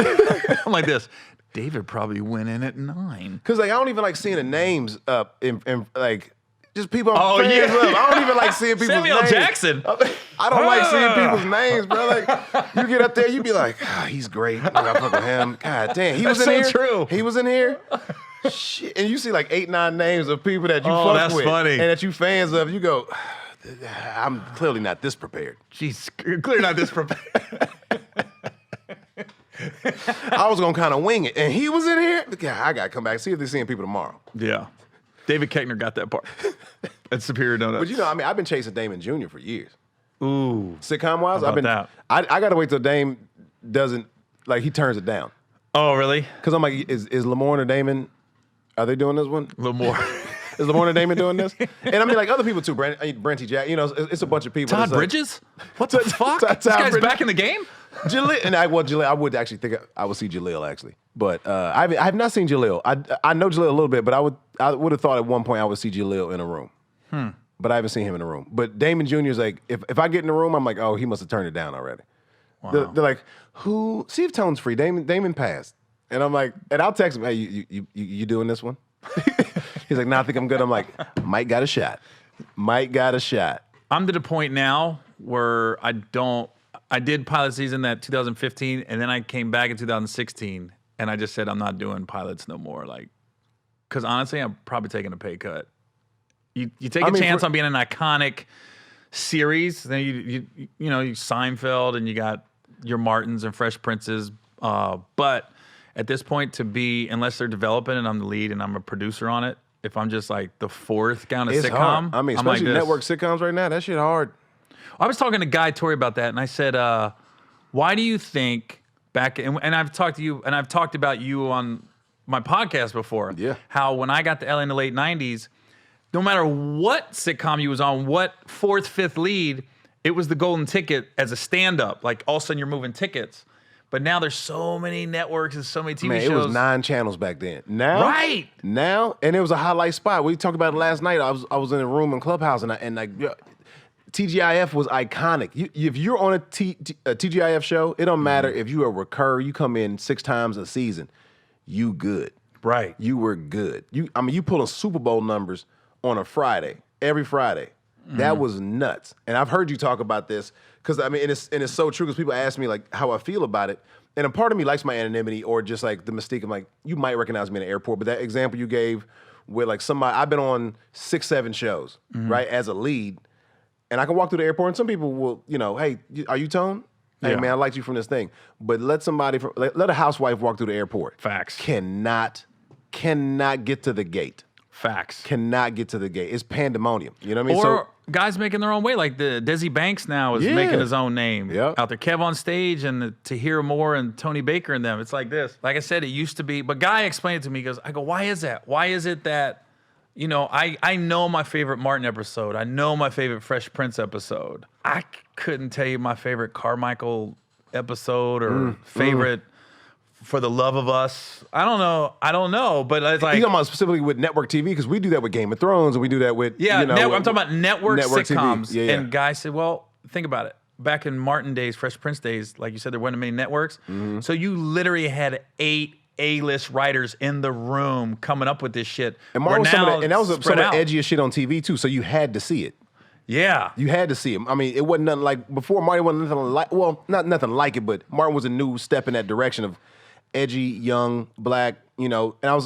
I'm like this. David probably went in at 9. Because like I don't even like seeing the names up in like just people. Oh, fans yeah. of. I don't even like seeing people's Samuel names. Jackson. I don't like seeing people's names, bro. Like you get up there, you be like, he's great. I fuck with him. God damn, he was That's in so here. true. He was in here. Shit, and you see like 8, 9 names of people that you Oh, fuck that's with funny. and that you fans of. You go, I'm clearly not this prepared. Jeez, clearly not this prepared. I was gonna kind of wing it, and he was in here. Yeah, I gotta come back see if they're seeing people tomorrow. Yeah. David Koechner got that part. That's Superior Donuts. But you know, I mean, I've been chasing Damon Jr. for years. Ooh. Sitcom wise, How I've been. about I gotta wait till Dame doesn't like he turns it down Oh, really? because I'm like, is Lamorne or Damon? Are they doing this one? A little more. Is Lamorne or Damon doing this? And I mean, like other people too. Brenty Jack. You know, it's a bunch of people. Todd It's like- Bridges? What the fuck? Todd This guy's Bridges. back in the game? Jaleel, and Jaleel, I would actually think I would see Jaleel actually, but I have not seen Jaleel. I know Jaleel a little bit, but I would have thought at one point I would see Jaleel in a room, but I haven't seen him in a room. But Damon Jr. is like, if I get in the room, I'm like, oh, he must have turned it down already. Wow. They're like, who? See if Tone's free. Damon passed, and I'm like, and I'll text him, hey, you doing this one? He's like, nah, I think I'm good. I'm like, Mike got a shot. Mike got a shot. I'm to the point now where I did pilot season that 2015, and then I came back in 2016, and I just said I'm not doing pilots no more. Like, because honestly, I'm probably taking a pay cut. You take a chance on being an iconic series, then you Seinfeld, and you got your Martins and Fresh Princes, but at this point, unless they're developing and I'm the lead and I'm a producer on it, if I'm just like the 4th kind of It's sitcom, hard. I mean, I'm like especially this. network sitcoms right now. That shit hard. I was talking to Guy Torrey about that, and I said, why do you think and I've talked to you, and I've talked about you on my podcast before, Yeah. how when I got to LA in the late 90s, no matter what sitcom you was on, what 4th, 5th lead, it was the golden ticket as a stand-up. Like, all of a sudden, you're moving tickets. But now there's so many networks and so many TV Man, shows. it was 9 channels back then. Now, Right. Now, and it was a highlight spot. We talked about it last night. I was in a room in Clubhouse, and like TGIF was iconic. If you're on a TGIF show, it don't matter if you are a recur. You come in 6 times a season, you good. Right. You were good. You pulling Super Bowl numbers on a Friday, every Friday. That was nuts. And I've heard you talk about this because and it's so true because people ask me like how I feel about it. And a part of me likes my anonymity or just like the mystique of like, you might recognize me in the airport, but that example you gave with like somebody, I've been on 6, 7 shows, right, as a lead. And I can walk through the airport and some people will, hey, are you Tone? Hey, Yeah. man, I liked you from this thing. But let a housewife walk through the airport. Facts. Cannot get to the gate. Facts. Cannot get to the gate. It's pandemonium. You know what I mean? Or guys making their own way. Like the Desi Banks now is Yeah. making his own name Yep. out there. Kev on Stage and Tahir Moore and Tony Baker and them. It's like this. Like I said, it used to be. But Guy explained it to me. He goes, I go, why is that? Why is it that, I know my favorite Martin episode. I know my favorite Fresh Prince episode. I couldn't tell you my favorite Carmichael episode or favorite For the Love of Us. I don't know. But it's like, You talking about specifically with network TV because we do that with Game of Thrones and we do that with yeah, I'm I'm talking about network TV. sitcoms. Yeah, yeah. And Guy said, well, think about it. Back in Martin days, Fresh Prince days, like you said, there weren't many networks. Mm-hmm. So you literally had 8 A-list writers in the room coming up with this shit. And Martin was some of that, and that was spread some of out. the edgiest shit on TV too. So you had to see it. Yeah. You had to see it. I mean, it wasn't nothing like before. Martin wasn't nothing like. Well, not nothing like it, but Martin was a new step in that direction of edgy, young, black. And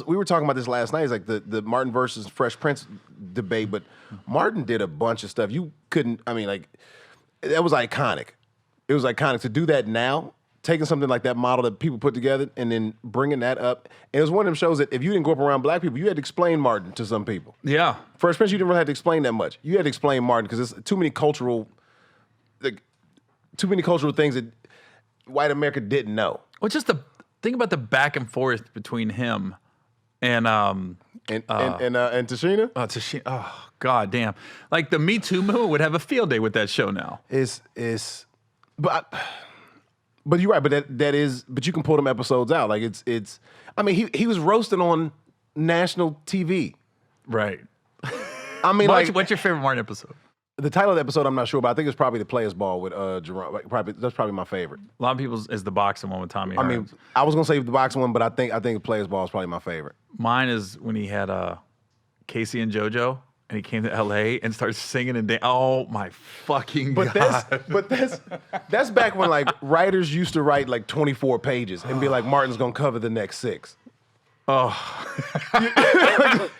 we were talking about this last night. It's like the Martin versus Fresh Prince debate. But Martin did a bunch of stuff you couldn't. I mean, like that was iconic. It was iconic to do that now. taking something like that model that people put together and then bringing that up. And it was one of them shows that if you didn't grow up around black people, you had to explain Martin to some people. Yeah. Fresh Prince, you didn't really have to explain that much. You had to explain Martin because there's too many cultural things that white America didn't know. Well, just the think about the back and forth between him and Tashina? Tashina. Oh, god damn. Like the Me Too movement would have a field day with that show now. But you're right, but you can pull them episodes out. Like it's I mean, he was roasting on national TV. Right. I mean, what's your favorite Martin episode? The title of the episode, I'm not sure, but I think it's probably the Players Ball with Jerome. That's probably my favorite. A lot of people's is the boxing one with Tommy I Hearns. mean, I was gonna say the boxing one, but I think the Players Ball is probably my favorite. Mine is when he had Casey and JoJo, and he came to LA and started singing and dancing. Oh my fucking god! That's back when like writers used to write like 24 pages and be like, Martin's gonna cover the next 6. Oh,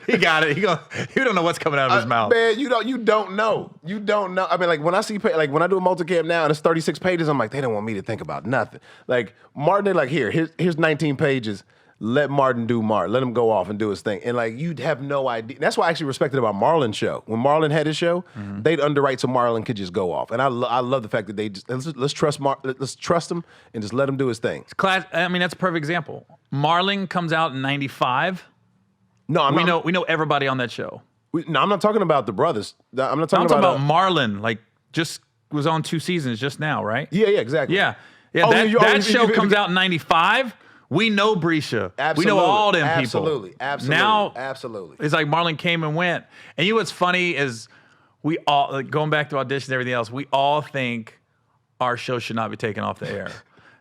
he got it. He don't know what's coming out of his mouth. Man, you don't know. You don't know. I mean, like when I see like when I do a multicam now and it's 36 pages, I'm like, they don't want me to think about nothing. Like Martin, they're like, here's 19 pages. Let Martin do Martin. Let him go off and do his thing. And like you'd have no idea. That's what I actually respected about Marlon's show. When Marlon had his show, they'd underwrite so Marlon could just go off. And I love the fact that they just let's trust him and just let him do his thing. I mean, that's a perfect example. Marlon comes out in '95. No, we know everybody on that show. I'm not talking about the brothers. I'm not talking I'm about talking about Marlon. Like just was on 2 seasons just now, right? Yeah, exactly. Yeah. Oh, that show comes out in '95. We know Brescia. Absolutely. We know all them people. Absolutely. Now, absolutely. It's like Marlon came and went. And you know what's funny is we all, like going back to auditions and everything else, we all think our show should not be taken off the air.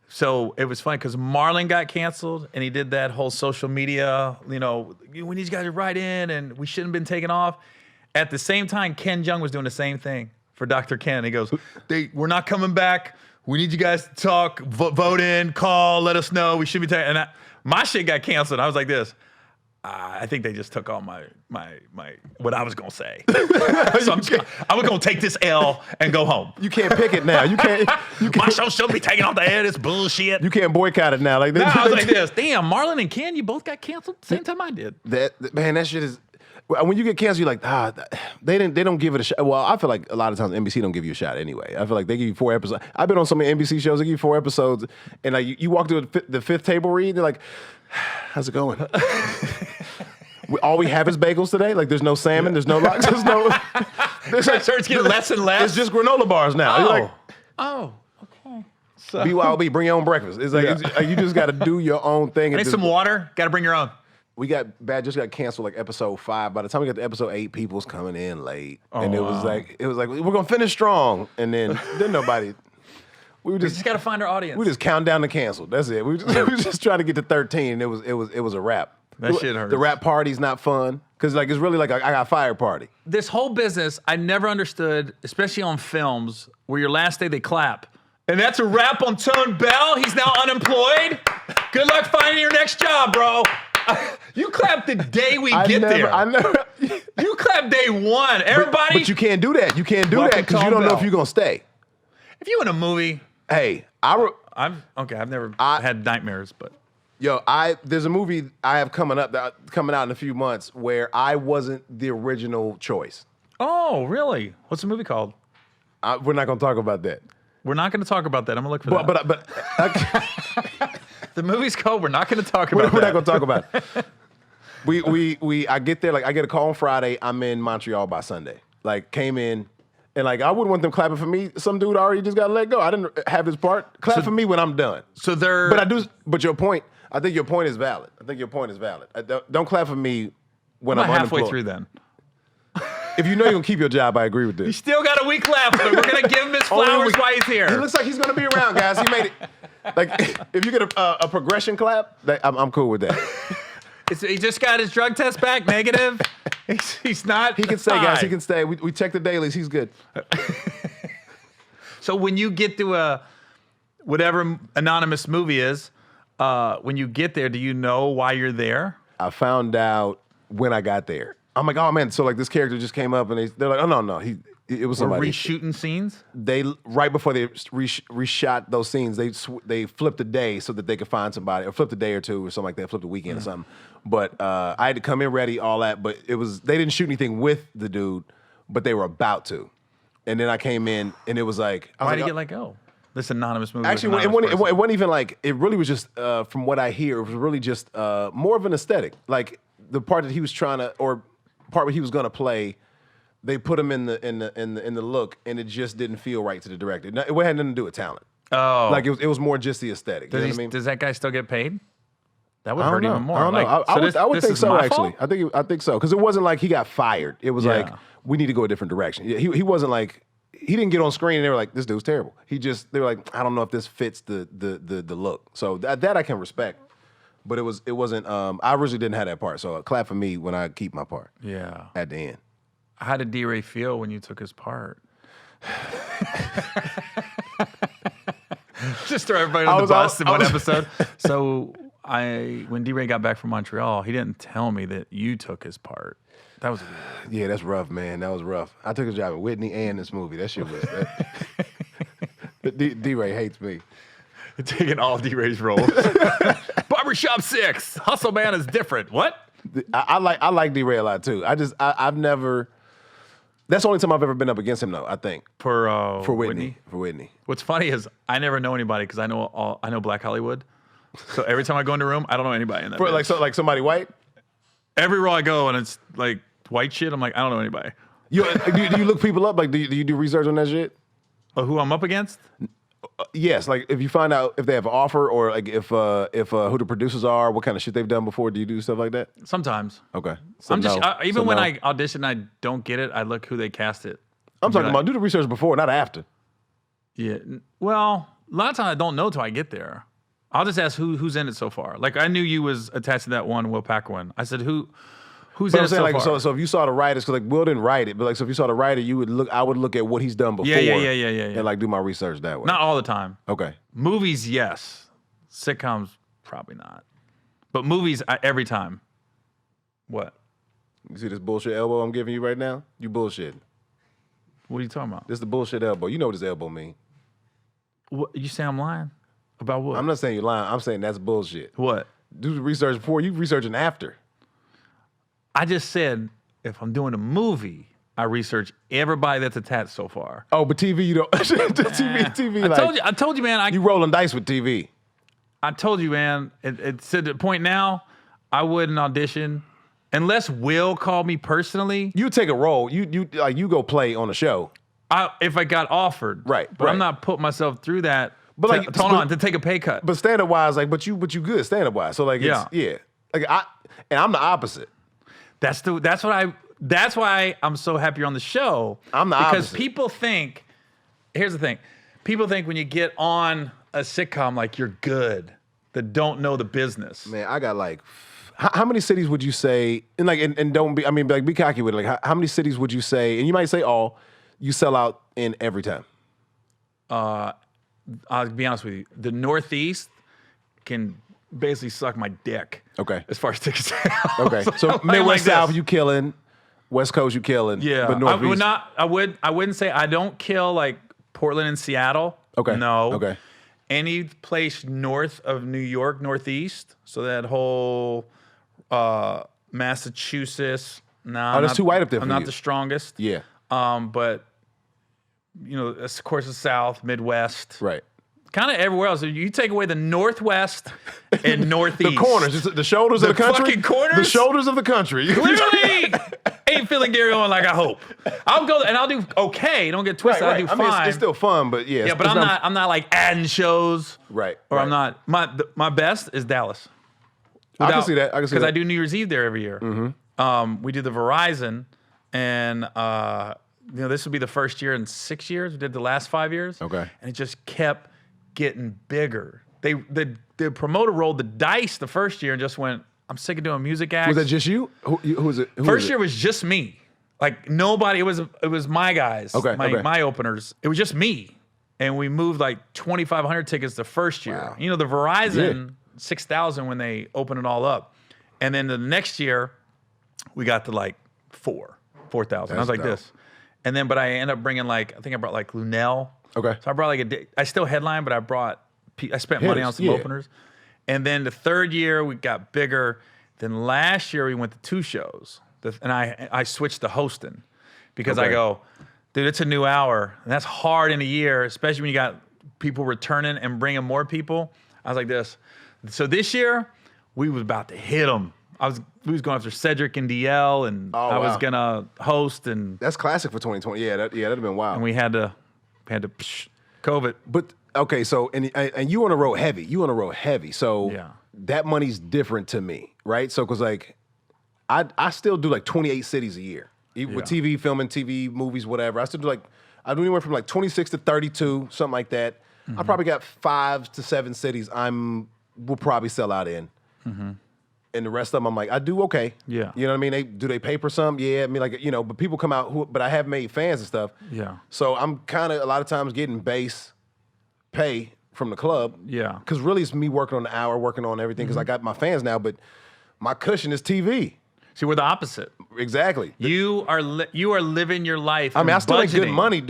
So it was funny because Marlon got canceled and he did that whole social media, we need you guys to write in and we shouldn't have been taken off. At the same time, Ken Jeong was doing the same thing for Dr. Ken. He goes, we're not coming back. We need you guys to talk, vote in, call, let us know. We should be taking. And my shit got canceled. I was like this. I think they just took all my what I was gonna say. So I was gonna take this L and go home. You can't pick it now. You can't. My show shouldn't be taken off the air. This bullshit. You can't boycott it now. Like I was like this. Damn, Marlon and Ken, you both got canceled same time I did. That shit is. When you get canceled, you're like, they don't give it a shot. Well, I feel like a lot of times NBC don't give you a shot anyway. I feel like they give you 4 episodes. I've been on so many NBC shows, they give you 4 episodes, and like you walk through the 5th table read, they're like, how's it going? All we have is bagels today. Like there's no salmon, there's no lox, there's no. It starts getting less and less. It's just granola bars now. Oh, You're like, okay. So, BYOB, bring your own breakfast. It's like you just got to do your own thing. I need some water. Got to bring your own. We just got canceled like episode 5. By the time we got to episode 8, people was coming in late, and it was like we're gonna finish strong, and then nobody. We just got to find our audience. We just count down to cancel. That's it. We just trying to get to 13, and it was a wrap. That shit hurts. The rap party's not fun because like it's really like I got fired party. This whole business I never understood, especially on films where your last day they clap. And that's a wrap on Tone Bell. He's now unemployed. Good luck finding your next job, bro. You clap the day we get there. I never. You clap day 1. Everybody. But you can't do that. You can't do that because you don't know if you're gonna stay. If you in a movie. Hey, I've never had nightmares, but. There's a movie I have coming out in a few months where I wasn't the original choice. Oh, really? What's the movie called? We're not gonna talk about that. We're not going to talk about that. I'm going to look for that. But the movie's called. We're not going to talk about that. We're not going to talk about it. I get there, like I get a call on Friday. I'm in Montreal by Sunday. Like came in, and like I wouldn't want them clapping for me. Some dude already just got let go. I didn't have his part. Clap for me when I'm done. So they're. But I do. But your point. I think your point is valid. Don't clap for me when I'm halfway unemployed. through then. If you know you're going to keep your job, I agree with this. You still got a week left, but we're going to give him his flowers while he's here. He looks like he's going to be around, guys. He made it. Like, if you get a progression clap, I'm cool with that. He just got his drug test back, negative. He's not. He can stay, guys. He can stay. We checked the dailies. He's good. So when you get to whatever anonymous movie is, when you get there, do you know why you're there? I found out when I got there. I'm like, oh man, so like this character just came up and they're like, oh no, It was We're somebody. reshooting scenes. They right before they reshot those scenes, they flipped a day so that they could find somebody, or flipped a day or two or something like that, flipped a weekend or something. But I had to come in ready, all that. But they didn't shoot anything with the dude, but they were about to. And then I came in, and it was like, Why did you get let go? This anonymous movie. Actually, it wasn't even like, it really was just, from what I hear, it was really just more of an aesthetic. Like the part that he was trying to, or part where he was going to play, they put him in the look, and it just didn't feel right to the director. It had nothing to do with talent. Oh, Like it was more just the aesthetic. You know what I mean? Does that guy still get paid? That would I hurt don't know. even more. I don't know. Like, I would this think is so. my Actually, fault? I think so, because it wasn't like he got fired. It was like, Yeah. we need to go a different direction. He wasn't like, he didn't get on screen and they were like, this dude's terrible. They were like, I don't know if this fits the look. So that I can respect. But it wasn't. I originally didn't have that part. So clap for me when I keep my part. Yeah. At the end. How did D-Ray feel when you took his part? Just throw everybody on the bus in one episode. So when D-Ray got back from Montreal, he didn't tell me that you took his part. That was weird. Yeah, that's rough, man. That was rough. I took a job at Whitney and this movie. That shit was. D-Ray hates me. You're taking all D-Ray's roles. Barbershop 6. Hustle Man is different. What? I like D-Ray a lot too. I've never. That's the only time I've ever been up against him though. I think For Whitney. For Whitney. What's funny is I never know anybody because I know Black Hollywood. So every time I go into a room, I don't know anybody in that. Like somebody white. Every role I go and it's like white shit. I'm like, I don't know anybody. Do you look people up? Like, do you do research on that shit? Who I'm up against? Yes. Like, if you find out if they have an offer, or like if who the producers are, what kind of shit they've done before. Do you do stuff like that? Sometimes. Okay. So I'm just no. even So when no. I audition, I don't get it. I look who they cast it. I'm talking about do the research before, not after. Yeah. Well, a lot of times I don't know till I get there. I'll just ask who's in it so far. Like I knew you was attached to that one Will Packer one. I said who's But in I'm it saying, so like, far. so if you saw the writers, because like Will didn't write it, but like, so if you saw the writer, I would look at what he's done before. Yeah. And like do my research that way. Not all the time. Okay. Movies, yes. Sitcoms, probably not. But movies, every time. What? You see this bullshit elbow I'm giving you right now? You bullshitting. What are you talking about? This is the bullshit elbow. You know what this elbow mean. What, you say I'm lying? About what? I'm not saying you're lying. I'm saying that's bullshit. What? Do the research before, you researching after. I just said if I'm doing a movie, I research everybody that's attached so far. Oh, but TV, you don't. TV. I told you, man. You rolling dice with TV. I told you, man. It's at the point now, I wouldn't audition unless Will called me personally. You take a role. You go play on a show. If I got offered, Right, But right. I'm not putting myself through that. But like, to take a pay cut. But stand up wise, like, but you good stand up wise. So like, yeah. Like I'm the opposite. That's why I'm so happy you're on the show. I'm the because opposite. people think. Here's the thing. People think when you get on a sitcom, like you're good, that don't know the business. Man, I got like, how many cities would you say? And don't be. I mean, like, be cocky with it. Like, how many cities would you say? And you might say all. You sell out in every time. I'll be honest with you. The Northeast can basically suck my dick. Okay. As far as tickets. Okay. So I'm Midwest like South, this. you killing. West Coast, you killing. Yeah. But Northeast. I wouldn't say I don't kill like Portland and Seattle. Okay. No. Okay. Any place north of New York, Northeast. So that whole Massachusetts. No, that's too white up there I'm for not you. the strongest. Yeah. But you know, of course, the South, Midwest. Right. Kind of everywhere else. You take away the Northwest and Northeast. The corners, the shoulders of the country. fucking corners? The shoulders of the country. Clearly ain't feeling Gary Owen like I hope. I'll go and I'll do okay. Don't get twisted. Right. I'll do I mean, fine. it's still fun, but yeah. Yeah, but I'm not like adding shows. Right. Or right. I'm not. My best is Dallas. I can see that. Because I do New Year's Eve there every year. Mm-hmm. We do the Verizon, and this would be the first year in 6 years. We did the last 5 years. Okay. And it just kept getting bigger. The promoter rolled the dice the first year and just went, I'm sick of doing music acts. Was that just you? Who was it? First year was just me. Like nobody. It was my guys. Okay, okay. My openers. It was just me, and we moved like 2,500 tickets the first year. Wow. You know, the Verizon 6,000 when they opened it all up, and then the next year we got to like 4,000. I was like dope. this, And then, but I end up bringing I think I brought Lunel. Okay. So I brought I still headline, but I spent money on some openers. And then the third year we got bigger. Then last year we went to 2 shows. And I switched to hosting because I go, dude, it's a new hour. And that's hard in a year, especially when you got people returning and bringing more people. I was like this. So this year we was about to hit them. We was going after Cedric and DL, and I was gonna host, and that's classic for 2020. Yeah, that'd have been wild. And we had to COVID. But okay, so and you on the road heavy. You on the road heavy. So that money's different to me, right? So because I still do 28 cities a year, even with TV, filming, TV, movies, whatever. I still do I do anywhere from 26 to 32, something like that. I probably got 5 to 7 cities will probably sell out in. And the rest of them, I'm like, I do okay. Yeah. You know what I mean? Do they pay for some? Yeah. I mean, but people come out but I have made fans and stuff. Yeah. So I'm kind of a lot of times getting base pay from the club. Yeah. Because really it's me working on the hour, working on everything, because I got my fans now, but my cushion is TV. See, we're the opposite. Exactly. You are living your life. I mean, I still make good budgeting. money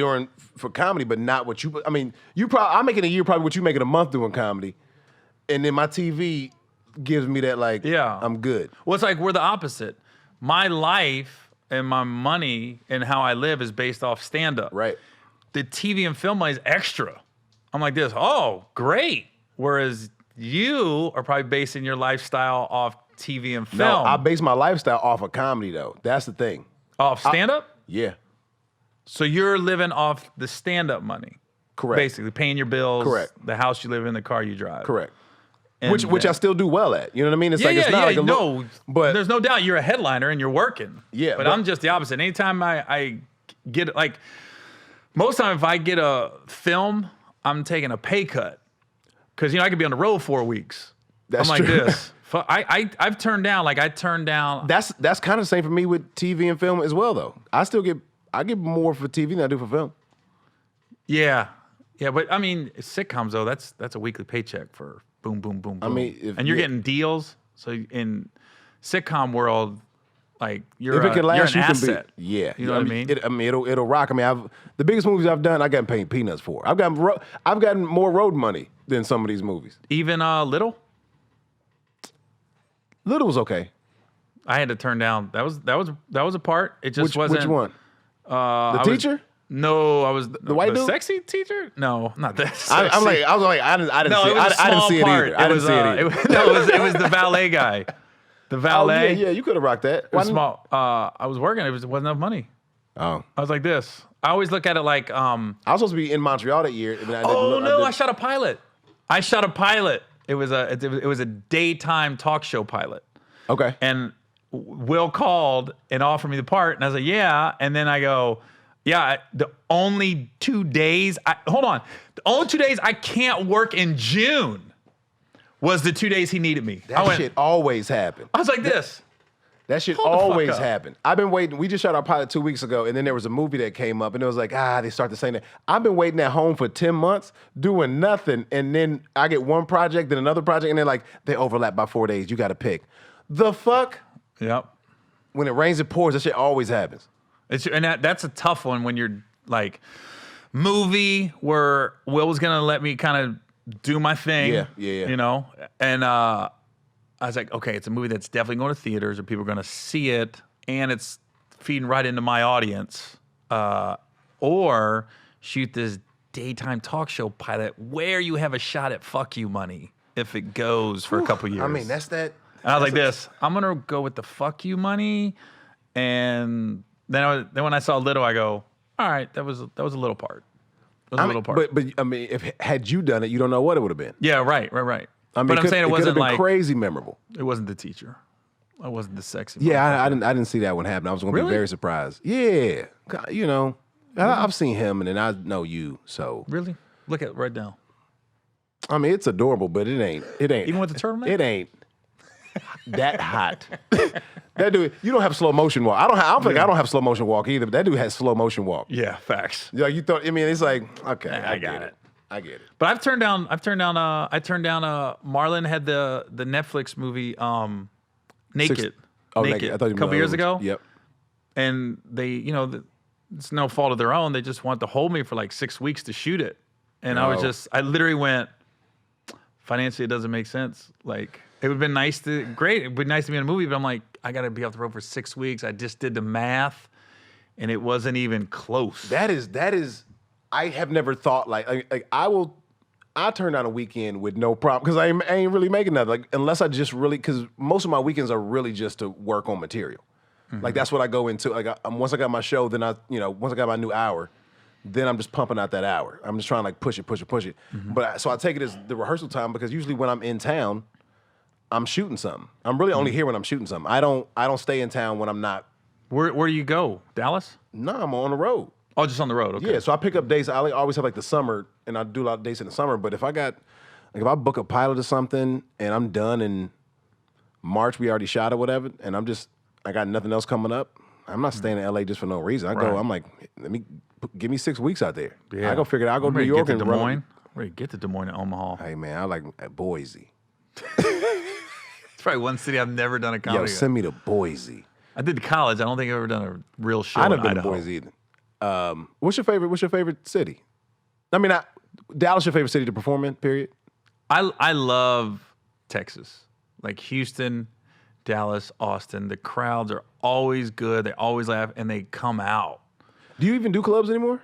for comedy, but not what you. I mean, I'm making a year probably what you make in a month doing comedy, and then my TV gives me that I'm good. Well, it's we're the opposite. My life and my money and how I live is based off stand-up. Right. The TV and film money is extra. I'm like this. Oh, great. Whereas you are probably basing your lifestyle off TV and film. No, I base my lifestyle off of comedy though. That's the thing. Off stand-up? Yeah. So you're living off the stand-up money. Correct. Basically, paying your bills. Correct. The house you live in, the car you drive. Correct. And Which I still do well at. You know what I mean? It's it's not but there's no doubt you're a headliner and you're working. Yeah. But I'm just the opposite. Anytime I get most time if I get a film, I'm taking a pay cut. Because I could be on the road 4 weeks. That's I'm like true. this. I've turned down. I turned down. That's kind of the same for me with TV and film as well though. I get more for TV than I do for film. Yeah. Yeah, but I mean sitcoms though, that's a weekly paycheck for boom, boom, boom, boom. I mean, and you're getting deals. So in sitcom world, you're if it can last, you're an you asset. can be. Yeah, You know what I mean? It'll rock. I mean, the biggest movies I've done, I got paid peanuts for. I've gotten more road money than some of these movies. Even Little? Little was okay. I had to turn down. That was a part. It just wasn't. Which one? The teacher? No, I was the white dude? sexy teacher. No, not that. Sexy. I didn't see it. I didn't see it either. I didn't see it either. It was the valet guy. The valet. Oh, yeah, you could have rocked that. It was small. I was working. It wasn't enough money. Oh, I was like this. I always look at it like. I was supposed to be in Montreal that year. I shot a pilot. It was a daytime talk show pilot. Okay. And Will called and offered me the part, and I was like, yeah. And then I go, yeah. The only 2 days. The only 2 days I can't work in June was the 2 days he needed me. That shit always happened. I was like this. That shit Hold the fuck always up. happened. I've been waiting. We just shot our pilot 2 weeks ago, and then there was a movie that came up, and it was like, they started saying that. I've been waiting at home for 10 months, doing nothing, and then I get one project, then another project, and they're they overlap by 4 days. You got to pick. The fuck? Yep. When it rains, it pours. That shit always happens. That's a tough one when you're movie where Will was gonna let me kind of do my thing. Yeah. And I was like, okay, it's a movie that's definitely going to theaters, or people are going to see it, and it's feeding right into my audience. Or shoot this daytime talk show pilot where you have a shot at fuck you money if it goes for a couple years. I mean, that's that. And I was like this. I'm gonna go with the fuck you money, and then when I saw Little, I go, all right, that was a little part. It was a little part. But I mean, had you done it, you don't know what it would have been. Yeah, right. I mean, but I'm saying it wasn't been crazy memorable. It wasn't the teacher. I wasn't the sexy. Yeah, I didn't see that one happen. I was going to be very surprised. Yeah, I've seen him, and then I know you. So really, look at it right now. I mean, it's adorable, but it ain't. Even with the turtleneck, it ain't that hot. That dude, you don't have slow motion walk. I don't have slow motion walk either. But that dude has slow motion walk. Yeah, facts. Yeah, you thought. I mean, it's like okay, I got it. I get it. But I turned down. Marlon had the Netflix movie, Naked. Naked. I thought you a couple years ago. Yep. And they, it's no fault of their own. They just want to hold me for like 6 weeks to shoot it. And I literally went, financially, it doesn't make sense. Like, it would have been nice to be in a movie, but I'm like, I got to be off the road for 6 weeks. I just did the math, and it wasn't even close. That is, I have never thought like I turn down a weekend with no problem because I ain't really making nothing. Like, unless I just really, because most of my weekends are really just to work on material. Mm-hmm. Like, that's what I go into. Like, once I got my show, then once I got my new hour, then I'm just pumping out that hour. I'm just trying to like push it. Mm-hmm. But so I take it as the rehearsal time because usually when I'm in town, I'm shooting something. I'm really only here when I'm shooting something. I don't stay in town when I'm not. Where do you go? Dallas? No, I'm on the road. Oh, just on the road. Okay. Yeah, so I pick up dates. I always have like the summer, and I do a lot of dates in the summer. But if I book a pilot or something, and I'm done in March, we already shot or whatever, and I got nothing else coming up. I'm not staying in LA just for no reason. I'm like, give me 6 weeks out there. Yeah. I go figure it out. I'll go to New York and Des Moines. Ready to get to Des Moines and Omaha. Hey man, I like Boise. It's probably one city I've never done a comedy. Yo, send me to Boise. I did college. I don't think I've ever done a real show. I never been to Boise either. What's your favorite city? I mean, Dallas your favorite city to perform in, period? I love Texas. Like Houston, Dallas, Austin. The crowds are always good. They always laugh, and they come out. Do you even do clubs anymore?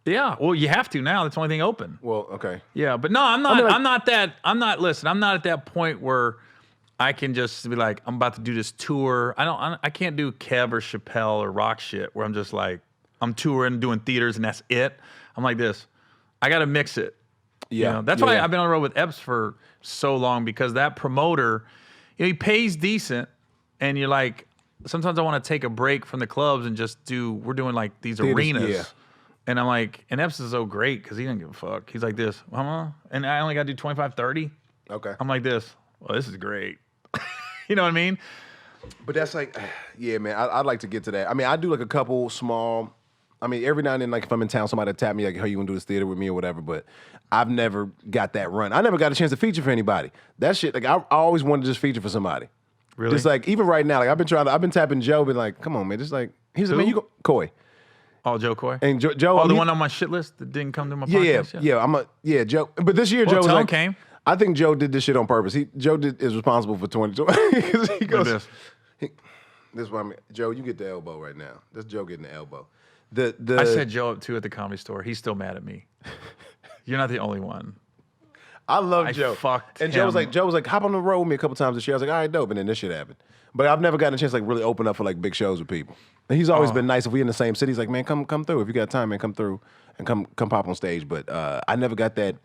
Yeah. Well, you have to now. That's the only thing open. Well, okay. Yeah, but no, I'm not. I'm not at that point where I can just be like, I'm about to do this tour. I can't do Kev or Chappelle or rock shit where I'm just like, I'm touring, doing theaters, and that's it. I'm like this. I got to mix it. Yeah. You know? That's why I've been on the road with Epps for so long, because that promoter, he pays decent, and you're like, sometimes I want to take a break from the clubs and just we're doing like these theaters, arenas. Yeah. And I'm like, and Epps is so great because he doesn't give a fuck. He's like this, and I only got to do 25, 30. Okay. I'm like this. Well, this is great. You know what I mean? But that's like, yeah, man, I'd like to get to that. I mean, I do like a couple small, every now and then, like if I'm in town, somebody tap me like, hey, you want to do this theater with me or whatever, but I've never got that run. I never got a chance to feature for anybody. That shit, like I always wanted to just feature for somebody. Really? Just like, even right now, like I've been tapping Joe, been like, come on, man, just like, he's like, man, you go, Coy. Oh, Joe Coy? And Joe. The one on my shit list that didn't come to my podcast? Yeah, Joe. But this year, Joe was like, came. I think Joe did this shit on purpose. Joe is responsible for 2020. He goes, this is what I mean. Joe, you get the elbow right now. That's Joe getting the elbow. I set Joe up too at the Comedy Store. He's still mad at me. You're not the only one. I love Joe. And Joe was like, hop on the road with me a couple times this year. I was like, all right, dope. And then this shit happened. But I've never gotten a chance to like really open up for like big shows with people. And he's always been nice. If we in the same city, he's like, man, come through. If you got time, man, come through and come pop on stage. But I never got that,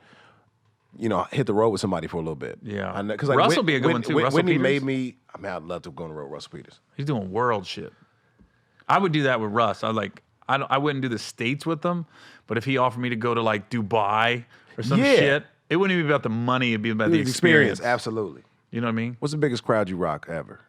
hit the road with somebody for a little bit. Yeah. Because like, Russell be a good one too. Russell Whitney Peters made me, I'd love to go on the road with Russell Peters. He's doing world shit. I would do that with Russ. I wouldn't do the States with them, but if he offered me to go to like Dubai or some shit, it wouldn't even be about the money. It'd be about the experience. Absolutely. You know what I mean? What's the biggest crowd you rock ever?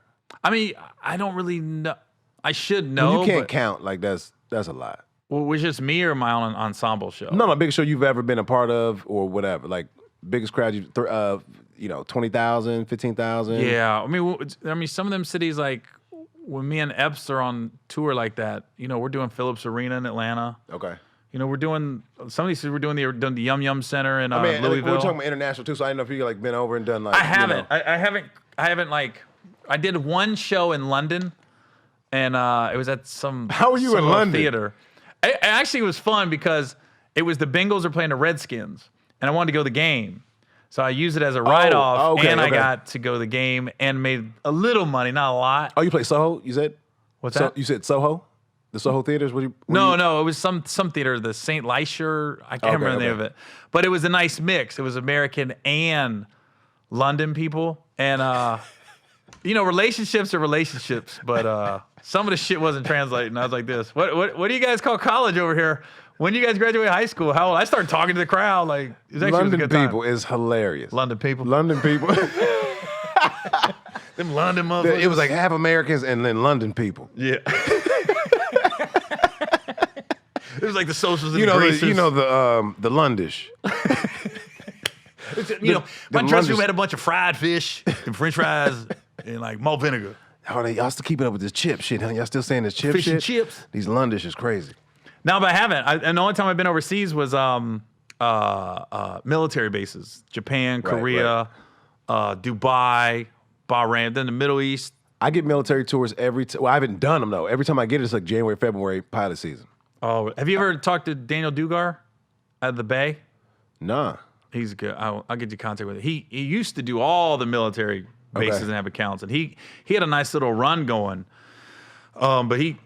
I mean, I don't really know. I should know. Well, you can't count. Like that's a lot. Well, was just me or my own ensemble show? No, biggest show you've ever been a part of or whatever. Like biggest crowd 20,000, 15,000. Yeah, I mean, some of them cities, like when me and Epps are on tour like that, we're doing Phillips Arena in Atlanta. Okay. We're doing some of these cities. We're doing the Yum Yum Center in Louisville. Like, we're talking about international too, so I didn't know if you like been over and done like. I haven't. I haven't like. I did one show in London, and it was at some. How were you in London? Theater. Actually, it was fun because it was the Bengals are playing the Redskins, and I wanted to go to the game, so I used it as a write-off, I got to go to the game and made a little money, not a lot. Oh, you play Soho? You said? What's that? You said Soho? The Soho theaters? No, it was some theater, the St. Leisure. I can't remember the name of it, but it was a nice mix. It was American and London people, and. Relationships are relationships, but some of the shit wasn't translating. I was like this. What do you guys call college over here? When do you guys graduate high school? How old? I started talking to the crowd. Like, it was actually London a good time. people is hilarious. London people. Them London motherfuckers. It was like half Americans and then London people. Yeah. It was like the socials and the greasers. The Lundish. My dressing room had a bunch of fried fish and French fries and like malt vinegar. Oh, y'all still keeping up with this chip shit, huh? Y'all still saying this chip Fish shit? and chips. These Lundish is crazy. No, but I haven't. And the only time I've been overseas was military bases: Japan, Korea, Dubai, Bahrain, then the Middle East. I get military tours well, I haven't done them though. Every time I get it, it's like January, February pilot season. Oh, have you ever talked to Daniel Dugar at the Bay? Nah. He's good. I'll get you contact with him. He used to do all the military bases and have accounts, and he had a nice little run going. But he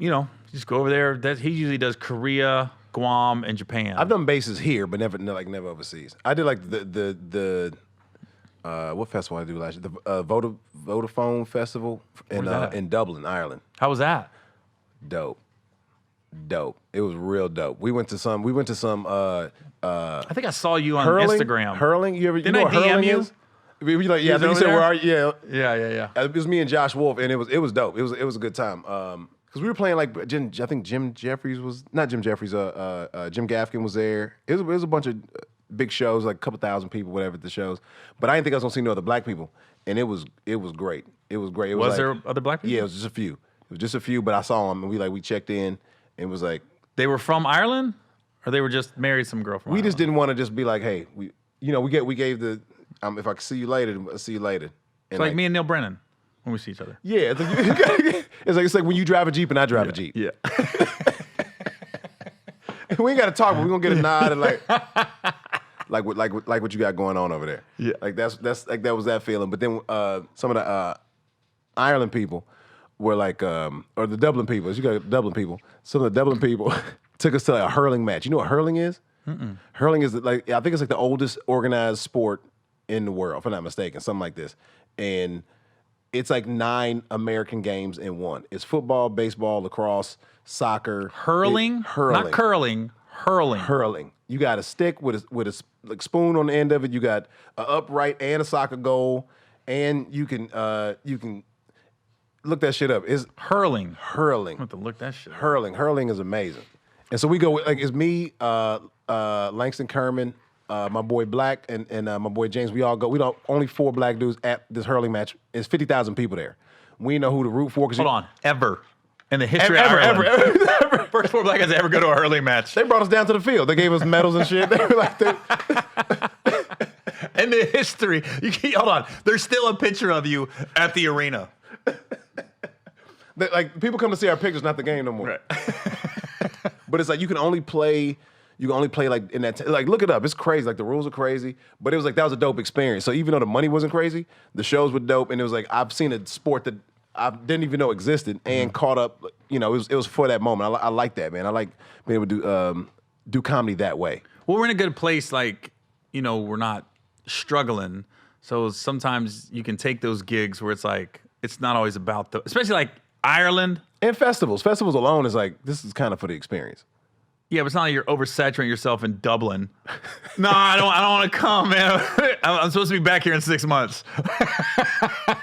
just go over there. He usually does Korea, Guam, and Japan. I've done bases here, but never overseas. I did like the what festival I do last year? The Vodafone Festival in Dublin, Ireland. How was that? Dope. It was real dope. We went to some. I think I saw you on hurling, Instagram. Hurling. You Didn't I what DM hurling you? is? Yeah, I think you said there? where are you? Yeah. Yeah. It was me and Josh Wolf, and it was dope. It was a good time. Because we were playing like I think Jim Jeffries was not Jim Jeffries. Jim Gaffigan was there. It was a bunch of big shows, like a couple thousand people, whatever at the shows. But I didn't think I was gonna see no other black people, and it was great. It was great. Was there other black people? Yeah, it was just a few. But I saw them, and we checked in, and it was like they were from Ireland, or they were just married some girl from. We Ireland? just didn't want to just be like, hey, we gave the if I can see you later, I'll see you later. It's like me and Neil Brennan when we see each other. Yeah, it's like when you drive a Jeep and I drive a Jeep. Yeah. We ain't got to talk, but we're gonna get a nod and like what you got going on over there. Yeah. Like that's like that was that feeling. But then some of the Ireland people were like, or the Dublin people. You got Dublin people. Some of the Dublin people took us to a hurling match. You know what hurling is? Mm-mm. Hurling is I think it's like the oldest organized sport in the world, if I'm not mistaken, something like this. And it's like 9 American games in one. It's football, baseball, lacrosse, soccer. Hurling? Hurling. Not curling. Hurling. Hurling. You got a stick with a like spoon on the end of it. You got an upright and a soccer goal, and you can look that shit up. It's hurling. Hurling. I have to look that shit up. Hurling is amazing. And so we go like it's me, Langston Kerman, my boy Black, and my boy James. We all go. We don't only 4 black dudes at this hurling match. It's 50,000 people there. We know who to root for. Hold on, ever in the history of Ireland, ever. First 4 black guys to ever go to a hurling match. They brought us down to the field. They gave us medals and shit. They were like, in the history, hold on. There's still a picture of you at the arena. Like people come to see our pictures, not the game no more. Right. But it's like you can only play like in that like look it up. It's crazy. Like the rules are crazy, but it was like that was a dope experience. So even though the money wasn't crazy, the shows were dope, and it was like I've seen a sport that I didn't even know existed and caught up. You know, it was for that moment. I like that, man. I like being able to do comedy that way. Well, we're in a good place. Like we're not struggling. So sometimes you can take those gigs where it's like it's not always about especially like Ireland. And festivals. Festivals alone is like, this is kind of for the experience. Yeah, but it's not like you're oversaturating yourself in Dublin. No, I don't want to come, man. I'm supposed to be back here in 6 months. I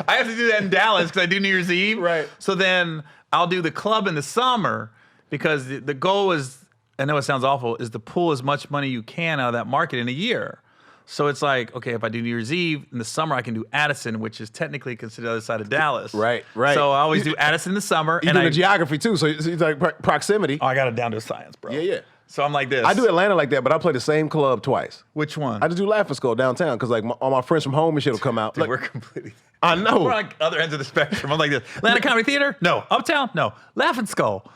have to do that in Dallas because I do New Year's Eve. Right. So then I'll do the club in the summer because the goal is, I know it sounds awful, is to pull as much money you can out of that market in a year. So it's like, okay, if I do New Year's Eve in the summer, I can do Addison, which is technically considered the other side of Dallas. Right. So I always do Addison in the summer. You do the geography too, so it's like proximity. Oh, I got it down to a science, bro. Yeah. So I'm like this. I do Atlanta like that, but I play the same club twice. Which one? I just do Laughing Skull downtown because like all my friends from home and shit will come out. Dude, like, we're completely. I know. We're like other ends of the spectrum. I'm like this. Atlanta Comedy Theater? No. Uptown? No. Laughing Skull.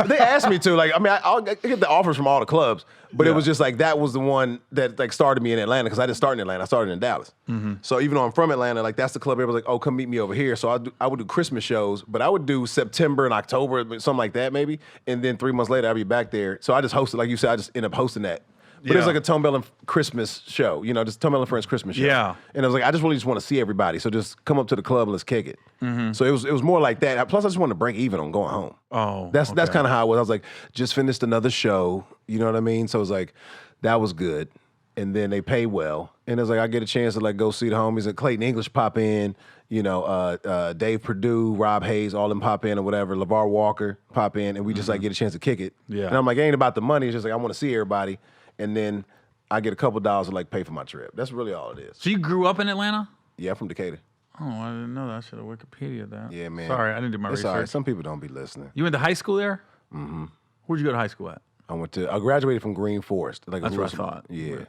They asked me to. Like, I mean, I get the offers from all the clubs, but it was just like that was the one that like started me in Atlanta because I didn't start in Atlanta. I started in Dallas. Mm-hmm. So even though I'm from Atlanta, like that's the club. Everybody's like, "Oh, come meet me over here." So I would do Christmas shows, but I would do September and October, something like that, maybe. And then 3 months later, I'd be back there. So I just hosted, like you said, I just end up hosting that. But it was like a Tone Bell and Christmas show, just Tone Bell and Friends Christmas show. Yeah. And I was like, I just really just want to see everybody. So just come up to the club and let's kick it. Mm-hmm. So it was more like that. Plus, I just wanted to break even on going home. Oh, that's kind of how it was. I was like, just finished another show. You know what I mean? So it was like, that was good. And then they pay well. And it was like, I get a chance to like go see the homies. And Clayton English pop in. Dave Perdue, Rob Hayes, all them pop in or whatever. LeVar Walker pop in, and we just like get a chance to kick it. Yeah. And I'm like, it ain't about the money. It's just like I want to see everybody. And then I get a couple dollars to like pay for my trip. That's really all it is. So you grew up in Atlanta? Yeah, I'm from Decatur. Oh, I didn't know that. I should have Wikipedia that. Yeah, man. Sorry, I didn't do my It's research. all right. Some people don't be listening. You went to high school there? Mm-hmm. Where'd you go to high school at? I graduated from Green Forest. Like That's what I thought. Yeah.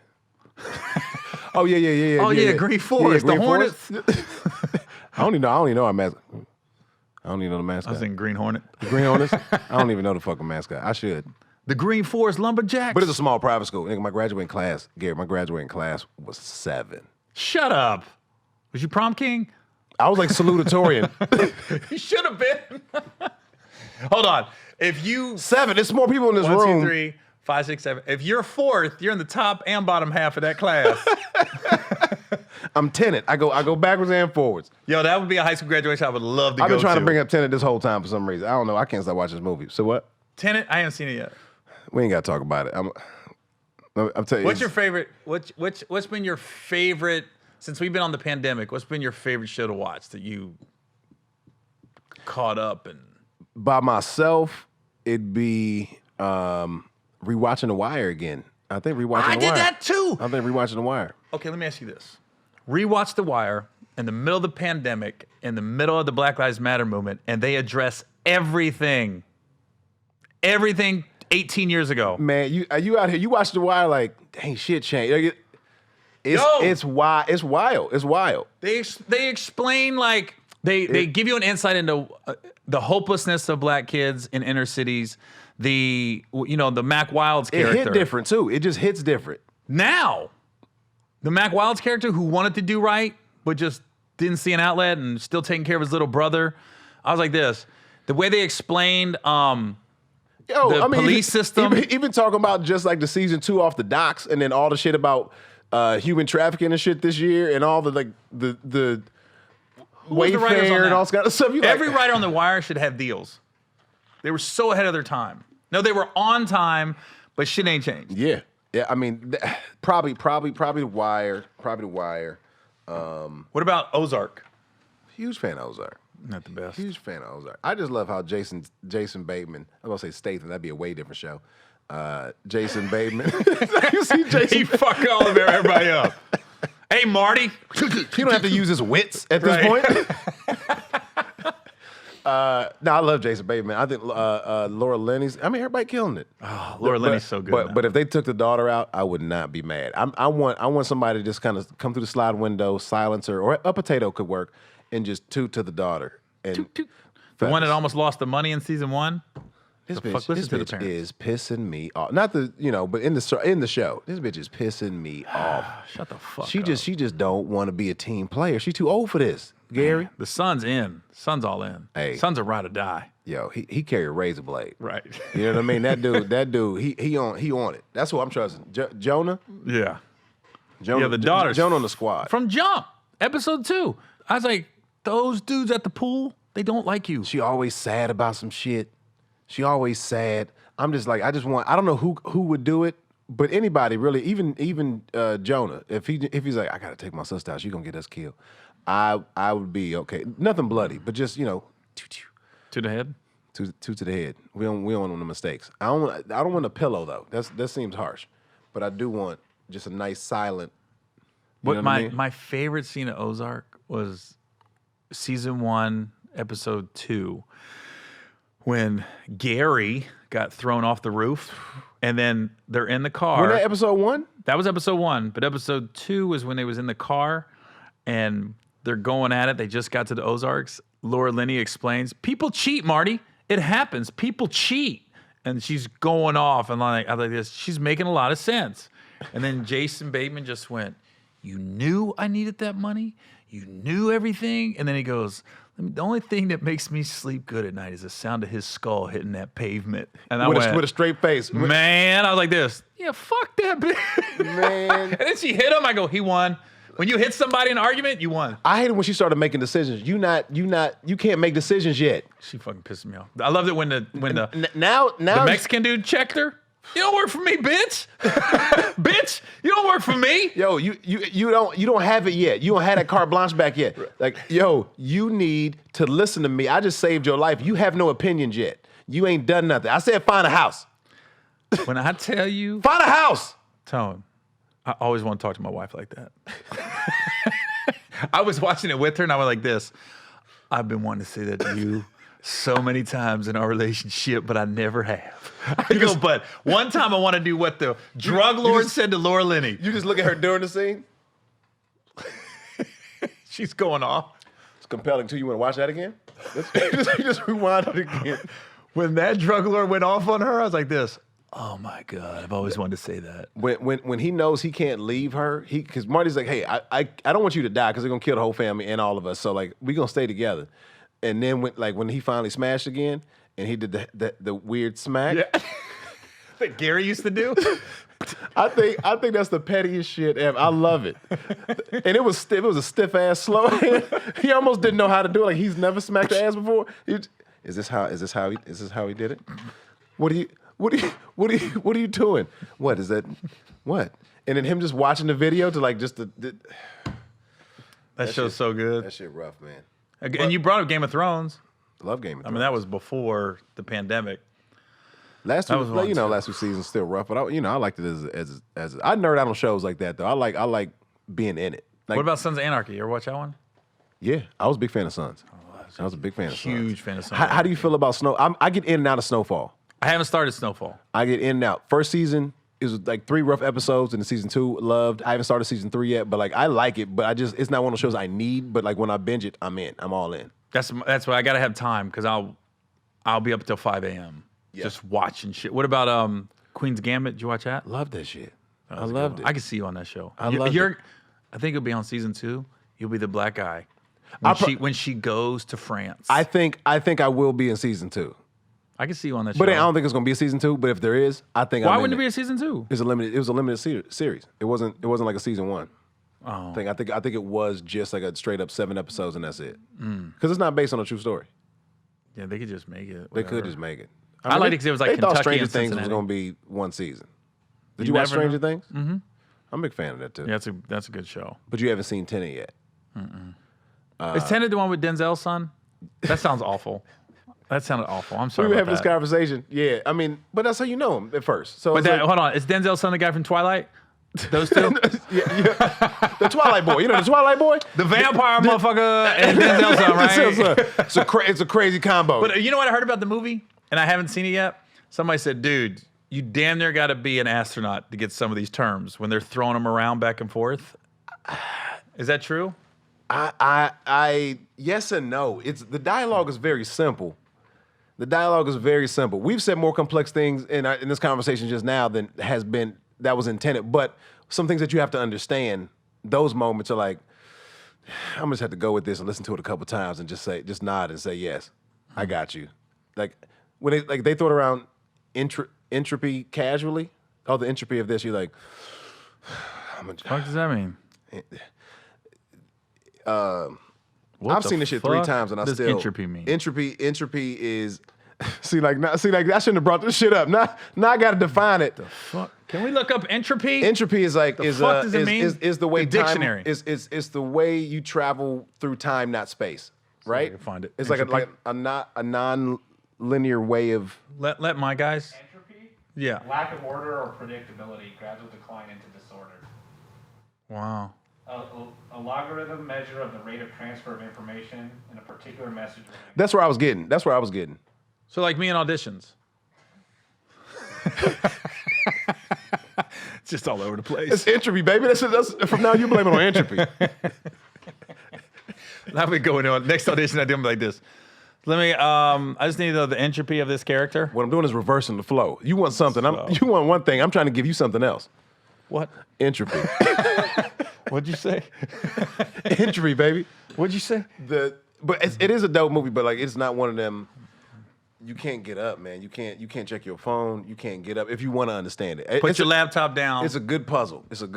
Oh yeah. Oh yeah, Green Forest, the Hornets. I don't even know our mascot. I don't even know the mascot. I was in Green Hornet. The Green Hornets? I don't even know the fucking mascot. I should. The Green Forest Lumberjacks. But it's a small private school. Nigga, my graduating class was 7. Shut up. Was you prom king? I was like salutatorian. You should have been. Hold on. If you 7, there's more people in this 1, room. 2, 3, 5, 6, 7. If you're 4th, you're in the top and bottom half of that class. I'm Tenet. I go backwards and forwards. Yo, that would be a high school graduation I would love to go to. I've been trying to bring up Tenet this whole time for some reason. I don't know. I can't stop watching this movie. So what? Tenet, I haven't seen it yet. We ain't got to talk about it. I'm telling you. What's your favorite? What's been your favorite since we've been on the pandemic? What's been your favorite show to watch that you caught up and? By myself, it'd be rewatching The Wire again. I think rewatching The Wire. I did that too. I think rewatching The Wire. Okay, let me ask you this: rewatch The Wire in the middle of the pandemic, in the middle of the Black Lives Matter movement, and they address everything 18 years ago. Man, you out here? You watch The Wire like, dang, shit changed. Like, it's wild. It's wild. They explain like they give you an insight into the hopelessness of black kids in inner cities. The Mac Wilds character. It hit different too. It just hits different. Now, the Mac Wilds character who wanted to do right but just didn't see an outlet and still taking care of his little brother. I was like this. The way they explained police system. Even talking about just like the season 2 off the docks and then all the shit about human trafficking and shit this year and all the Wayfair and all this kind of stuff. Every writer on The Wire should have deals. They were so ahead of their time. No, they were on time, but shit ain't changed. Yeah. I mean, probably The Wire. Probably The Wire. What about Ozark? Huge fan of Ozark. Not the best. Huge fan of Ozark. I just love how Jason Bateman. I'm gonna say Statham. That'd be a way different show. Jason Bateman. You see Jason? He fucked all of everybody up. Hey, Marty. He don't have to use his wits at this point. No, I love Jason Bateman. I think Laura Linney's. I mean, everybody killing it. Oh, Laura Linney's so good. But if they took the daughter out, I would not be mad. I want somebody to just kind of come through the slide window, silencer, or a potato could work, and just toot to the daughter. And toot, toot. The one that almost lost the money in season 1. This bitch is pissing me off. Not but in the show, this bitch is pissing me off. Shut the fuck up. She just don't want to be a team player. She's too old for this, Gary. The son's in. Son's all in. Hey. Son's a ride or die. Yo, he carry a razor blade. Right. You know what I mean? That dude, he on it. That's what I'm trusting. Jonah. Yeah. Jonah, yeah, the daughter's Jonah on the squad. From jump, episode 2. I was like, those dudes at the pool, they don't like you. She always sad about some shit. She always sad. I'm just like, I don't know who would do it, but anybody really, even Jonah, if he's like, I gotta take my sister out, she's gonna get us killed. I would be okay. Nothing bloody, but just, to the head? To the head. We don't want the mistakes. I don't want a pillow though. That seems harsh. But I do want just a nice silent. My favorite scene of Ozark was season 1, episode 2. When Gary got thrown off the roof, and then they're in the car. Was that episode 1? That was episode 1, but episode 2 was when they was in the car, and they're going at it. They just got to the Ozarks. Laura Linney explains, people cheat, Marty. It happens. People cheat. And she's going off, and I like this. She's making a lot of sense. And then Jason Bateman just went, you knew I needed that money? You knew everything? And then he goes, the only thing that makes me sleep good at night is the sound of his skull hitting that pavement. And I went, with a straight face. Man, I was like this. Yeah, fuck that bitch. Man. And then she hit him. I go, he won. When you hit somebody in an argument, you won. I hate it when she started making decisions. You can't make decisions yet. She fucking pissed me off. I loved it when the now the Mexican dude checked her. You don't work for me, bitch. Bitch, you don't work for me. Yo, you don't have it yet. You don't have that carte blanche back yet. Like, yo, you need to listen to me. I just saved your life. You have no opinions yet. You ain't done nothing. I said find a house. When I tell you, find a house. Tone, I always want to talk to my wife like that. I was watching it with her and I was like this. I've been wanting to say that to you so many times in our relationship, but I never have. You go, but one time I want to do what the drug lord said to Laura Linney. You just look at her during the scene. She's going off. It's compelling too. You want to watch that again? You just rewind it again. When that drug lord went off on her, I was like this. Oh my God, I've always wanted to say that. When he knows he can't leave her, because Marty's like, hey, I don't want you to die because they're gonna kill the whole family and all of us. So like we gonna stay together. And then when he finally smashed again and he did the weird smack. Yeah. That Gary used to do. I think that's the pettiest shit ever. I love it. And it was stiff. It was a stiff ass slow hand. He almost didn't know how to do it. Like he's never smacked the ass before. Is this how he did it? What are you doing? What is that? What? And then him just watching the video to like just that show's so good. That shit rough, man. And you brought up Game of Thrones. Love Game of Thrones. I mean, that was before the pandemic. Last two seasons still rough, but I liked it as I nerd out on shows like that though. I like being in it. Like, what about Sons of Anarchy? You ever watch that one? Yeah, I was a big fan of Sons. I was a big fan of Sons. Huge fan of Sons. How do you feel about Snow? I get in and out of Snowfall. I haven't started Snowfall. I get in and out. First season is like 3 rough episodes, and the season 2 loved. I haven't started season 3 yet, but like I like it. But it's not one of those shows I need. But like when I binge it, I'm in. I'm all in. That's why I gotta have time because I'll be up until 5 a.m. just watching shit. What about Queen's Gambit? Did you watch that? Love that shit. I Loved loved it. it. I could see you on that show. I loved it. I think it'll be on season 2. You'll be the black guy when she goes to France. I think I will be in season 2. I can see you on that show. But I don't think it's gonna be a season 2. But if there is, I think why wouldn't it be a season 2? It was a limited series. It wasn't like a season 1. Oh. I think it was just like a straight up 7 episodes and that's it. Because it's not based on a true story. Yeah, they could just make it. They Whatever. could just make it. I liked it because it was like they Kentucky thought Stranger and Things was Cincinnati. going to be 1 season. Did you watch never Stranger know. Things? Mm-hmm. I'm a big fan of that too. Yeah, that's a good show. But you haven't seen Tenet yet. Is Tenet the one with Denzel's son? That sounds awful. That sounded awful. I'm sorry. We were about having this that. conversation. Yeah, I mean, but that's how you know him at first. So But it's like, hold on, is Denzel's son the guy from Twilight? Those two? yeah. The Twilight Boy. You know the Twilight Boy? The vampire motherfucker and Denzel's son, right? It's a crazy combo. But you know what I heard about the movie? And I haven't seen it yet. Somebody said, dude, you damn near got to be an astronaut to get some of these terms when they're throwing them around back and forth. Is that true? I yes and no. The dialogue is very simple. The dialogue is very simple. We've said more complex things in this conversation just now than that was intended. But some things that you have to understand, those moments are like, I'm gonna just have to go with this and listen to it a couple times and just nod and say yes, I got you. Like when they throw it around entropy casually. Oh, the entropy of this. You're like, What does that mean? I've seen this shit 3 times and I does still. entropy mean? Entropy is. I shouldn't have brought this shit up. Now I got to define it. Fuck. Can we look up entropy? Entropy is like fuck does it mean? is the way The dictionary. time is the way you travel through time, not space. Right? I can find it. It's Entropy. like a non-linear way of. Let my guys. Entropy? Yeah. Lack of order or predictability, gradual decline into disorder. Wow. A logarithm measure of the rate of transfer of information in a particular message. That's where I was getting. So like me in auditions. It's just all over the place. It's entropy, baby. That's from now you blame it on entropy. Now we going on next audition. I do them like this. Let me. I just need to know the entropy of this character. What I'm doing is reversing the flow. You want something. You want one thing. I'm trying to give you something else. What? Entropy. What'd you say? Entropy, baby. What'd you say? But it is a dope movie. But like, it's not one of them. You can't get up, man. You can't check your phone. You can't get up if you want to understand it. Put your laptop down. It's a good puzzle. Is it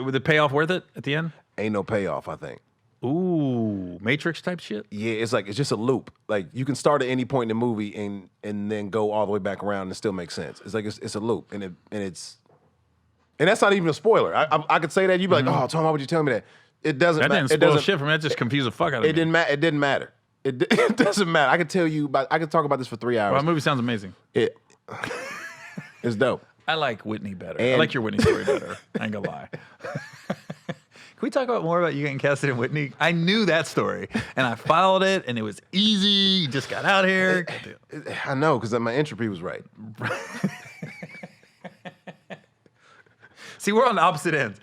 with the payoff worth it at the end? Ain't no payoff, I think. Ooh, Matrix type shit. Yeah, it's just a loop. Like you can start at any point in the movie and then go all the way back around and it still makes sense. It's like it's a loop and that's not even a spoiler. I could say that you'd be like, oh, Tom, why would you tell me that? It doesn't matter. That didn't spoil shit for me. That just confused the fuck out of me. It didn't matter. It didn't matter. It doesn't matter. I could tell you I could talk about this for 3 hours. Well, that movie sounds amazing. It's dope. I like Whitney better. I And- like your Whitney story better. I ain't gonna lie. we talk about more about you getting casted in Whitney? I knew that story, and I followed it, and it was easy. You just got out here. I know, because my entropy was right. See, we're on the opposite ends.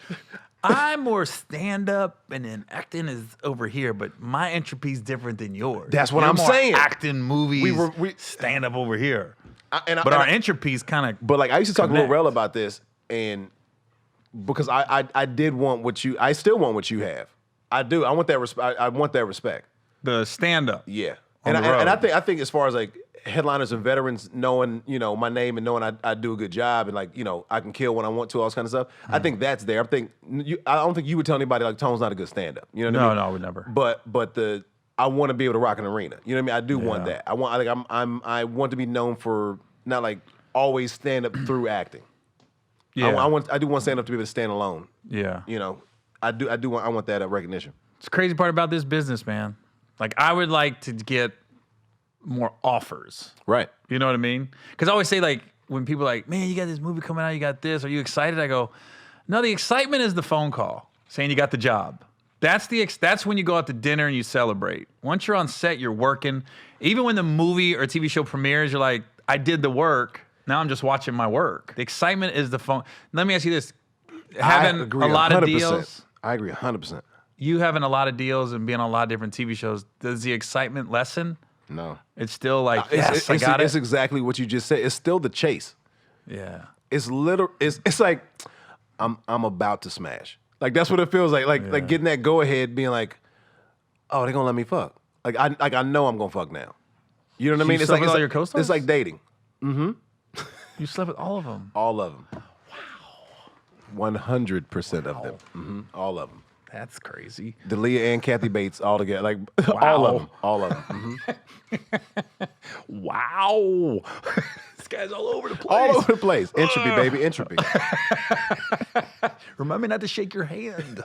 I'm more stand-up, and then acting is over here, but my entropy's different than yours. That's what You're I'm more saying. Acting, movies, stand-up over here. But our entropy's kind of. But like I used to talk to Lorel about this, and because I did want what you, I still want what you have. I do. I want that respect. I want that respect. The stand-up. Yeah. And I think as far as like headliners and veterans knowing, my name and knowing I do a good job and like, I can kill when I want to, all this kind of stuff. I think that's there. I don't think you would tell anybody like Tone's not a good stand-up. You know what I mean? No, I would never. But I want to be able to rock an arena. You know what I mean? I do want that. I want to be known for not like always stand up through acting. Yeah. I do want stand up to be able to stand alone. Yeah. I want that recognition. It's the crazy part about this business, man. Like, I would like to get more offers. Right. You know what I mean? Because I always say, like, when people are like, man, you got this movie coming out, you got this, are you excited? I go, no, the excitement is the phone call saying you got the job. That's when you go out to dinner and you celebrate. Once you're on set, you're working. Even when the movie or TV show premieres, you're like, I did the work. Now I'm just watching my work. The excitement is the phone. Let me ask you this. Having a lot of deals. I agree 100%. You having a lot of deals and being on a lot of different TV shows, does the excitement lessen? No. It's still like, I got it. It's exactly what you just said. It's still the chase. Yeah. It's like I'm about to smash. Like that's what it feels like. Like getting that go ahead, being like, oh, they're gonna let me fuck. Like I know I'm gonna fuck now. You know what I mean? It's like all your co-stars? It's like dating. Mm-hmm. You slept with all of them. All of them. Wow. 100% of them. Mm-hmm. All of them. That's crazy. D'Elia and Kathy Bates all together. Like Wow. all of them. All of them. Mm-hmm. Wow. This guy's all over the place. All over the place. Entropy, baby. Entropy. Remind me not to shake your hand.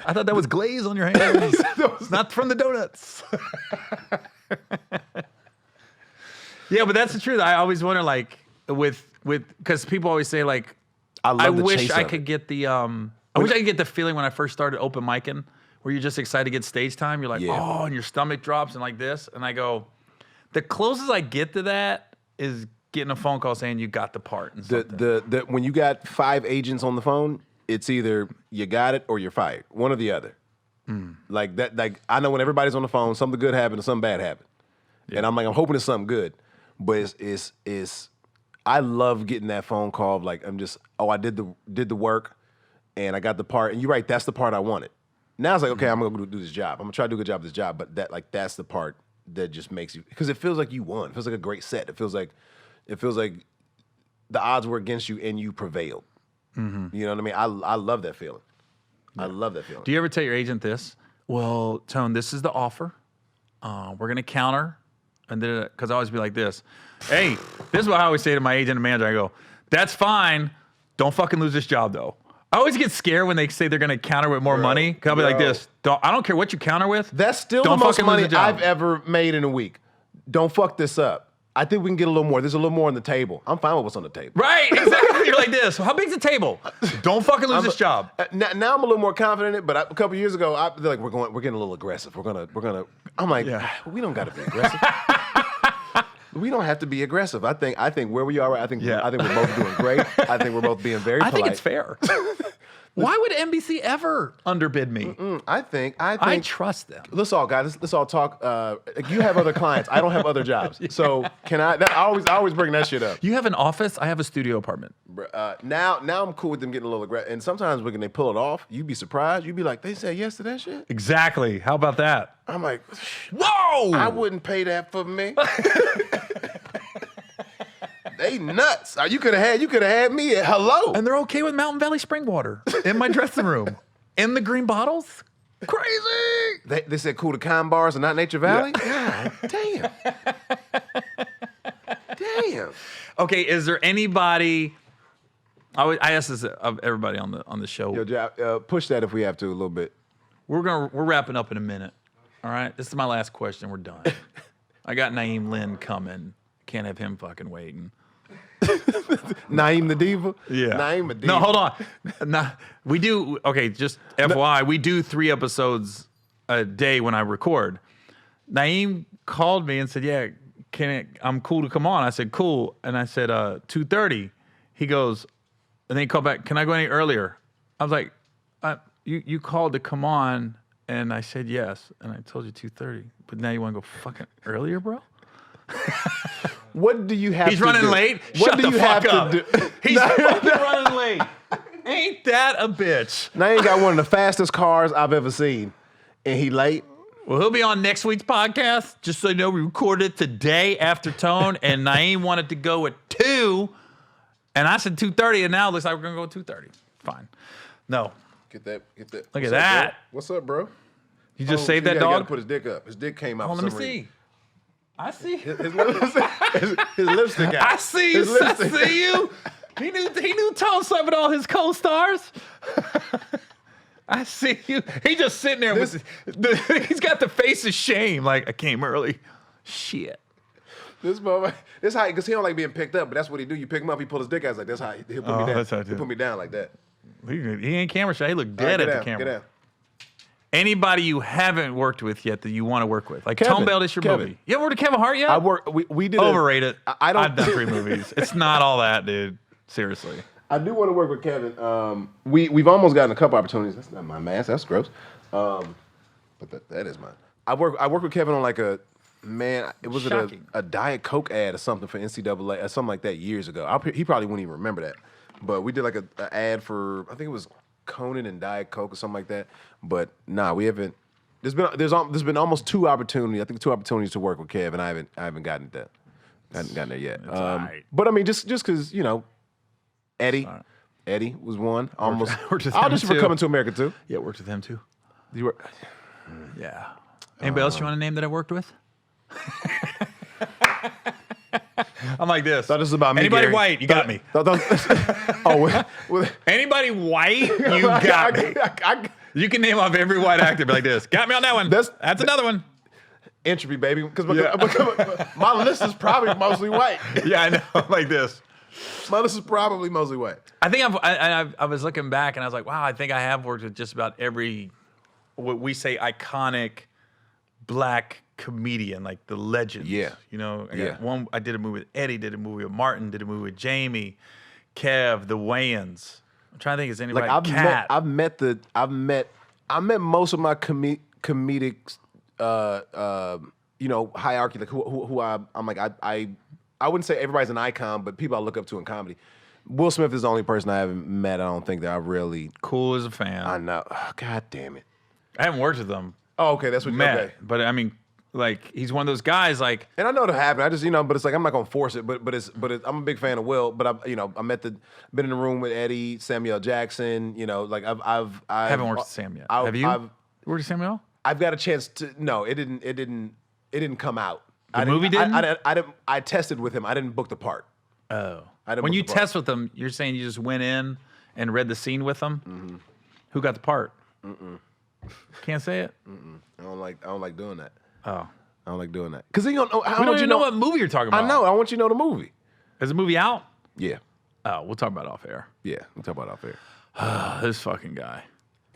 I thought that was glaze on your hands. Not from the donuts. Yeah, but that's the truth. I always wonder, like, because people always say, like, I wish I could get the I wish I could get the feeling when I first started open micing, where you're just excited to get stage time. You're like, oh, and your stomach drops and like this. And I go, the closest I get to that is getting a phone call saying you got the part. And the when you got 5 agents on the phone, it's either you got it or you're fired. One or the other. Like that. Like I know when everybody's on the phone, something good happened or something bad happened, and I'm like, I'm hoping it's something good. But it's I love getting that phone call of like I did the work. And I got the part, and you're right, that's the part I wanted. Now it's like, okay, I'm gonna go do this job. I'm gonna try to do a good job at this job, but that's the part that just makes you, because it feels like you won. It feels like a great set. It feels like the odds were against you and you prevailed. Mm-hmm. You know what I mean? I love that feeling. Yeah. I love that feeling. Do you ever tell your agent this? Well, Tone, this is the offer. We're gonna counter, and then because I always be like this. Hey, this is what I always say to my agent and manager. I go, that's fine. Don't fucking lose this job though. I always get scared when they say they're going to counter with more money. Cause I'll be like this. I don't care what you counter with. That's still the most money I've ever made in a week. Don't fuck this up. I think we can get a little more. There's a little more on the table. I'm fine with what's on the table. Right, exactly. You're like this. How big's the table? Don't fucking lose this job. Now I'm a little more confident in it, but a couple years ago, they're like, we're getting a little aggressive. We're gonna. I'm like, we don't got to be aggressive. We don't have to be aggressive. I think where we are, I think we're both doing great. I think we're both being very polite. I think it's fair. Why would NBC ever underbid me? I trust them. Let's all talk. You have other clients. I don't have other jobs. So can I? I always bring that shit up. You have an office. I have a studio apartment. Now I'm cool with them getting a little aggressive. And sometimes when they pull it off, you'd be surprised. You'd be like, they said yes to that shit. Exactly. How about that? I'm like, whoa! I wouldn't pay that for me. They nuts. You could have had me at hello. And they're okay with Mountain Valley spring water in my dressing room. In the green bottles? Crazy. They said cool to Con bars and not Nature Valley? Yeah. God damn. Damn. Okay, is there anybody, I ask this of everybody on the show. Yo, push that if we have to a little bit. We're wrapping up in a minute. All right? This is my last question. We're done. I got Naeem Lynn coming. Can't have him fucking waiting. Naeem the Diva? Yeah. Naeem the Diva. No, hold on. No, we do, okay, just FYI, we do 3 episodes a day when I record. Naeem called me and said, yeah, I'm cool to come on. I said, cool. And I said, 2:30. He goes, and then he called back, can I go any earlier? I was like, you called to come on, and I said yes, and I told you 2:30. But now you want to go fucking earlier, bro? What do you have He's to running do? late? What Shut do the you fuck have up. to do? He's fucking running late. Ain't that a bitch? Naeem got one of the fastest cars I've ever seen, and he late. Well, he'll be on next week's podcast. Just so you know, we recorded it today after Tone, and Naeem wanted to go at 2, and I said 2:30, and now it looks like we're going to go at 2:30. Fine. No. Get that. Look What's at up, that. bro? What's up, bro? You just saved he that gotta dog? put his dick up. His dick came out. Oh, for let me some reason. see. I see. His lipstick out. I see you. I see you. He knew Tone slept with all his co-stars. I see you. He just sitting there with he's got the face of shame. Like, I came early. Shit. This motherfucker. This how, because he don't like being picked up, but that's what he do. You pick him up, he pull his dick out. It's like that's how he'll put me down. That's how I do He'll it. put me down like that. He ain't camera shy. He look All dead right, at get the camera. Get down. Anybody you haven't worked with yet that you want to work with? Like Kevin. Tone Belt is your Kevin. movie. You ever worked with Kevin Hart yet? I work. We did. Overrated. I don't. I've done 3 movies. It's not all that, dude. Seriously. I do want to work with Kevin. We've almost gotten a couple opportunities. That's not my mask. That's gross. But that is mine. I worked with Kevin on like a man. It was a Diet Coke ad or something for NCAA or something like that years ago. He probably wouldn't even remember that. But we did like an ad for, I think it was Conan and Diet Coke or something like that. But nah, we haven't. There's been almost 2 opportunities. I think 2 opportunities to work with Kev, and I haven't gotten that. I haven't gotten there yet. all right. But I mean, just because Eddie was one. Almost. worked with Audition him for too. Coming to America too. Yeah, worked with him too. You were. Yeah. Anybody else you want to name that I worked with? I'm like this. Thought this was about me. Anybody Gary. white, you got me. Anybody Anybody white, you got me. You can name off every white actor, be like this. Got me on that one. That's another one. Entropy, baby. Because my list is probably mostly white. Yeah, I know. Like this. My list is probably mostly white. I think I was looking back and I was like, wow, I think I have worked with just about every, what we say, iconic black comedian, like the legends. Yeah. I did a movie with Eddie, did a movie with Martin, did a movie with Jamie, Kev, the Wayans. I'm trying to think, is anybody? Like Cat. I've met most of my comedic hierarchy, like who I'm like I wouldn't say everybody's an icon, but people I look up to in comedy. Will Smith is the only person I haven't met. I don't think that I really. Cool as a fan. I know. Oh, God damn it. I haven't worked with him. Oh, okay. That's what you Met, okay. but I mean, like he's one of those guys. Like, And I know it'll happen. I just but it's like I'm not gonna force it. But I'm a big fan of Will. But been in the room with Eddie, Samuel Jackson. Like I haven't worked with Sam yet. Have you? Worked with Samuel? I've got a chance to. No, it didn't come out. The movie didn't? I tested with him. I didn't book the part. Oh. I didn't When book you the part. test with them, you're saying you just went in and read the scene with them? Mm-hmm. Who got the part? Can't say it? I don't like doing that. Oh. I don't like doing that. Because you don't know. We don't even know what movie you're talking about. I know. I want you to know the movie. Is the movie out? Yeah. Oh, we'll talk about it off air. Yeah. We'll talk about it off air. This fucking guy.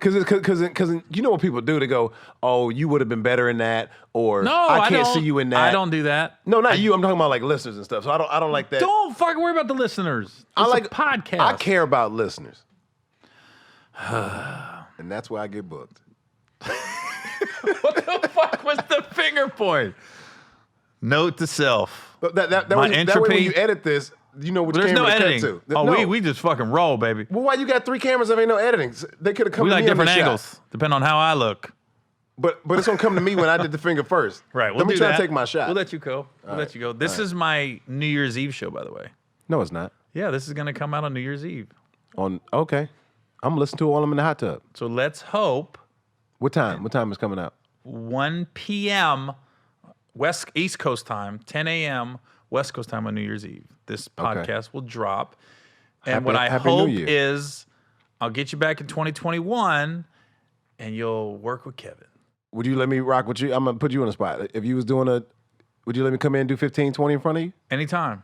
Because you know what people do? They go, "Oh, you would have been better in that," or No, I can't don't- see you in that." I don't do that. No, not you. I'm talking about like listeners and stuff. So I don't like that. Don't fucking worry about the listeners. I It's like a podcast. I care about listeners, and that's why I get booked. What the fuck was the finger point? Note to self. But that My way when entropy- you edit this, you know which There's camera no to cut editing. to. Oh, No. we just fucking roll, baby. Well, why you got 3 cameras if ain't no editing? They could have come We to like me on different the shot. angles, depending on how I look. But it's gonna come to me when I did the finger first. Right. We'll Let me do try that. to take my shot. We'll let you go. We'll let you go. This is my New Year's Eve show, by the way. No, it's not. Yeah, this is gonna come out on New Year's Eve. Okay, I'm listening to it while I'm in the hot tub. So let's hope What time? What time is coming out? 1 p.m. East Coast time, 10 a.m. West Coast time on New Year's Eve. This podcast will drop. And what I Happy New hope Year. is I'll get you back in 2021 and you'll work with Kevin. Would you let me rock with you? I'm gonna put you on the spot. If you was doing would you let me come in and do 15, 20 in front of you? Anytime.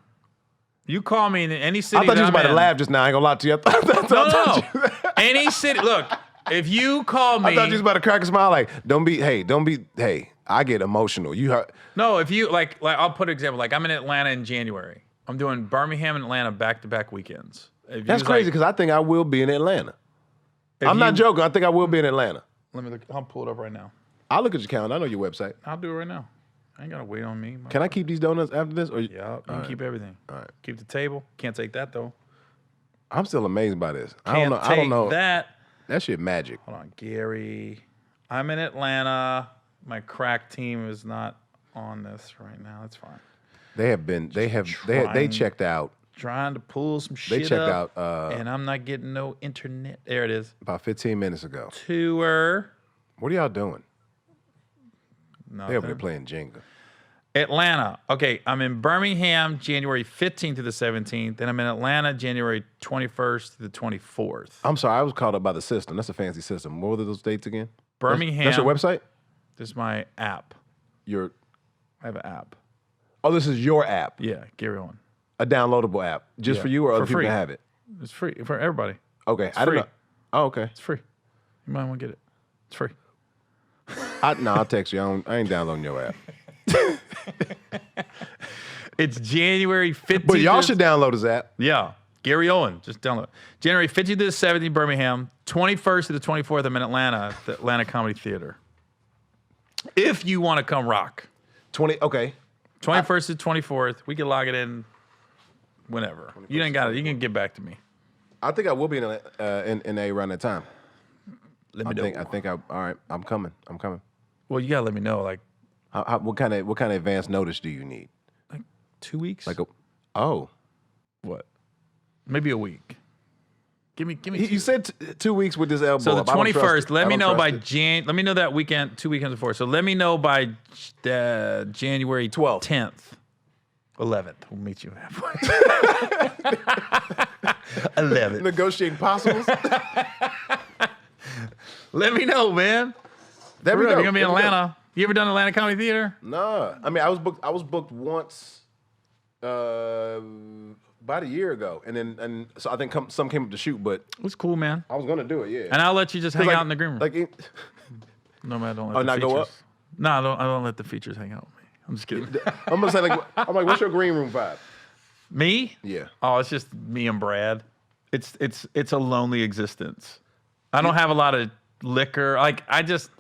You call me in any city. I thought you was that I'm about to in. laugh just now. I ain't gonna lie to you. I thought No. Any city. Look, if you call me. I thought you was about to crack a smile. Like, don't be. Hey, I get emotional. You heard. No, if you like, I'll put an example. Like, I'm in Atlanta in January. I'm doing Birmingham and Atlanta back-to-back weekends. If That's you, crazy like, because I think I will be in Atlanta. if I'm not you- joking. I think I will be in Atlanta. Let me look. I'll pull it up right now. I'll look at your calendar. I know your website. I'll do it right now. I ain't gotta wait on me. Can I keep these donuts after this? Or Yeah, you can keep everything. All right. Keep the table. Can't take that though. I'm still amazed by this. I Can't don't know. take I don't know. that. That shit magic. Hold on, Gary. I'm in Atlanta. My crack team is not on this right now. That's fine. They checked out Trying to pull some shit checked up, out, and I'm not getting no internet. There it is. about 15 minutes ago. Tour. What are y'all doing? They over there Nothing. playing Jenga. Atlanta. Okay, I'm in Birmingham January 15th to the 17th. Then I'm in Atlanta January 21st to the 24th. I'm sorry, I was caught up by the system. That's a fancy system. What were those dates again? Birmingham. That's your website? This is my app. Your I have an app. Oh, this is your app. Yeah, Gary Owen. A downloadable app. Just Yeah, for you or other for people free. can have it? It's free for everybody. Okay. I free. don't know. Oh, okay. It's free. You might want to get it. It's free. I'll text you. I ain't downloading your app. It's January 15th. But y'all to- should download his app. Yeah. Gary Owen. Just download it. January 15th to the 17th, Birmingham. 21st to the 24th, I'm in Atlanta, at the Atlanta Comedy Theater. If you want to come rock. 20. Okay. 21st to 24th. We can log it in whenever. You ain't got it. You can get back to me. I think I will be in A around that time. Let me know. I think. All right. I'm coming. Well, you gotta let me know. Like What kind of advance notice do you need? 2 weeks. Oh. What? Maybe a week. Give me. You said 2 weeks with this elbow. So the up. I don't trust 21st. it. Let I me don't know by trust it. Let me know that weekend, 2 weekends before. So let me know by January 12th. 10th, 11th. We'll meet you halfway. 11th. Negotiating possibles. Let me know, man. There For we real, go. You're gonna be in There we go. Atlanta. You ever done Atlanta Comedy Theater? Nah. I mean, I was booked once, about a year ago, and so I think some came up to shoot, but It was cool, man. I was gonna do it. Yeah. And I'll let you just hang Like- out in the green room. Like, No, man, I don't let Oh, the not features. go up? No, I don't let the features hang out with me. I'm just kidding. I'm gonna say I'm like, what's your green room vibe? Me? Yeah. Oh, it's just me and Brad. It's a lonely existence. I don't have a lot of liquor. Like I just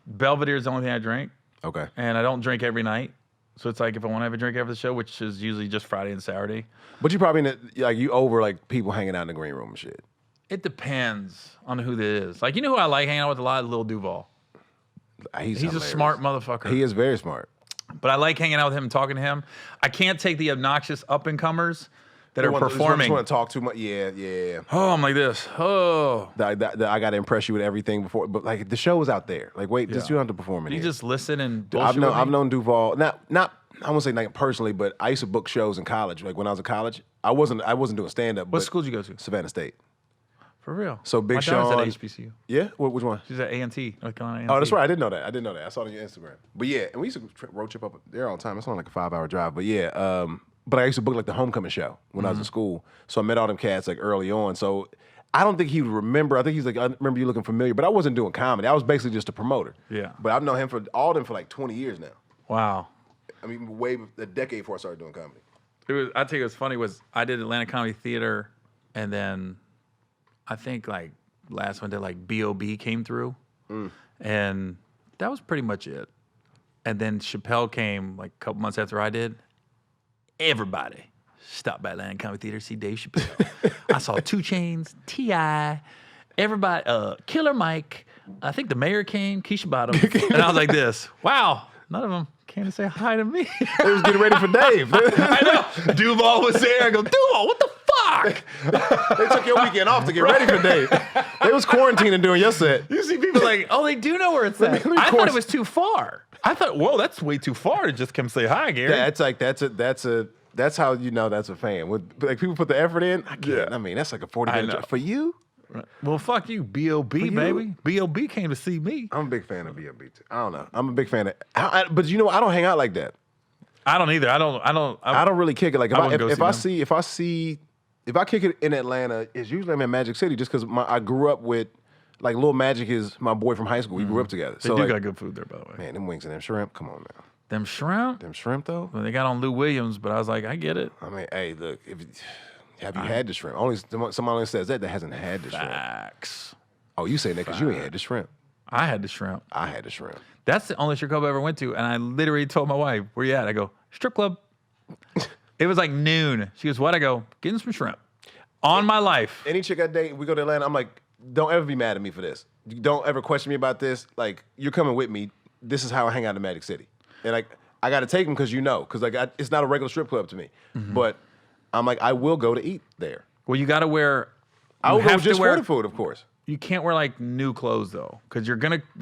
Belvedere is the only thing I drink, Okay. and I don't drink every night. So it's like if I want to have a drink after the show, which is usually just Friday and Saturday. But you probably you over like people hanging out in the green room and shit. It depends on who that is. Like you know who I like hanging out with a lot? Lil Duval. He's He's a hilarious. smart motherfucker. He is very smart. But I like hanging out with him and talking to him. I can't take the obnoxious up and comers that are performing. Just want to talk too much. Yeah. Oh, I'm like this. Oh. I got to impress you with everything before, but like the show is out there. Like, wait, just Yeah. you don't have to perform in You here. just listen and I've bullshit with I've me? known Duval. Not I won't say like personally, but I used to book shows in college. Like when I was in college, I wasn't doing stand up. What school did you go to? Savannah State. For real. So Big My daughter's Sean- at HBCU. Yeah, which one? She's at A&T, North Carolina A&T. Oh, that's right. I didn't know that. I saw it on your Instagram. But yeah, and we used to road trip up there all the time. It's only like a 5-hour drive. But yeah, but I used to book like the homecoming show when I was in school. So I met all them cats like early on. So I don't think he would remember. I think he's like, I remember you looking familiar. But I wasn't doing comedy. I was basically just a promoter. Yeah. But I've known him for all of them for like 20 years now. Wow. I mean, way a decade before I started doing comedy. I tell you what's funny was I did Atlanta Comedy Theater, and then I think like last one did like B.O.B. came through, and that was pretty much it. And then Chappelle came like a couple months after I did. Everybody stopped by Atlanta Comedy Theater to see Dave Chappelle. I saw 2 Chainz, T.I., everybody, Killer Mike. I think the mayor came, Keisha Bottom, and I was like this. Wow, none of them came to say hi to me. They was getting ready for Dave. I know. Duval was there. I go, Duval, what the fuck? They took your weekend off to get ready for Dave. They was quarantining doing your set. You see people like, oh, they do know where it's at. I thought it was too far. I thought, whoa, that's way too far to just come say hi, Gary. That's how you know that's a fan. Like people put the effort in. I can't. Yeah. I mean, that's like a 40-minute know. drive. For you, Well, fuck you, B.O.B., you? baby. B.O.B. came to see me. I'm a big fan of B.O.B. too. I don't know. I'm a big fan of. But you know, I don't hang out like that. I don't either. I don't really kick it. Like wouldn't go if I kick it in Atlanta, it's usually I'm in Magic City just because I grew up with like Lil Magic is my boy from high school. We grew up together. They do got good food there, by the way. Man, them wings and them shrimp. Come on now. Them shrimp? Them shrimp though. Well, they got on Lou Williams, but I was like, I get it. I mean, hey, look, have you had the shrimp? Only somebody says that hasn't had the shrimp. Facts. Oh, you saying that because you ain't had the shrimp. I had the shrimp. I had the shrimp. That's the only strip club I ever went to, and I literally told my wife, "Where you at?" I go, "Strip club." It was like noon. She goes, "What?" I go, "Getting some shrimp." On my life. Any chick I date, we go to Atlanta, I'm like, don't ever be mad at me for this. Don't ever question me about this. Like, you're coming with me. This is how I hang out in Magic City. And like, I got to take them because because like it's not a regular strip club to me. But I'm like, I will go to eat there. Well, you got to wear. I will go just for the food, of course. You can't wear like new clothes though, because your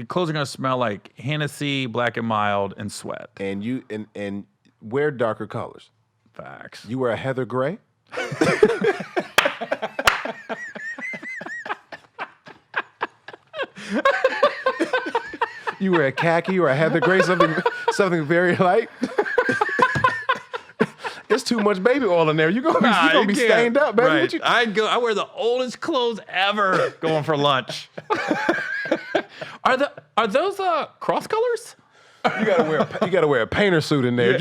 clothes are gonna smell like Hennessy, Black and Mild, and sweat. And you and wear darker colors. Facts. You wear a heather gray. You wear a khaki or a heather gray, something very light. It's too much baby oil in there. You're gonna be stained up, baby. Right. I wear the oldest clothes ever going for lunch. Are those cross colors? You gotta wear a painter suit in there.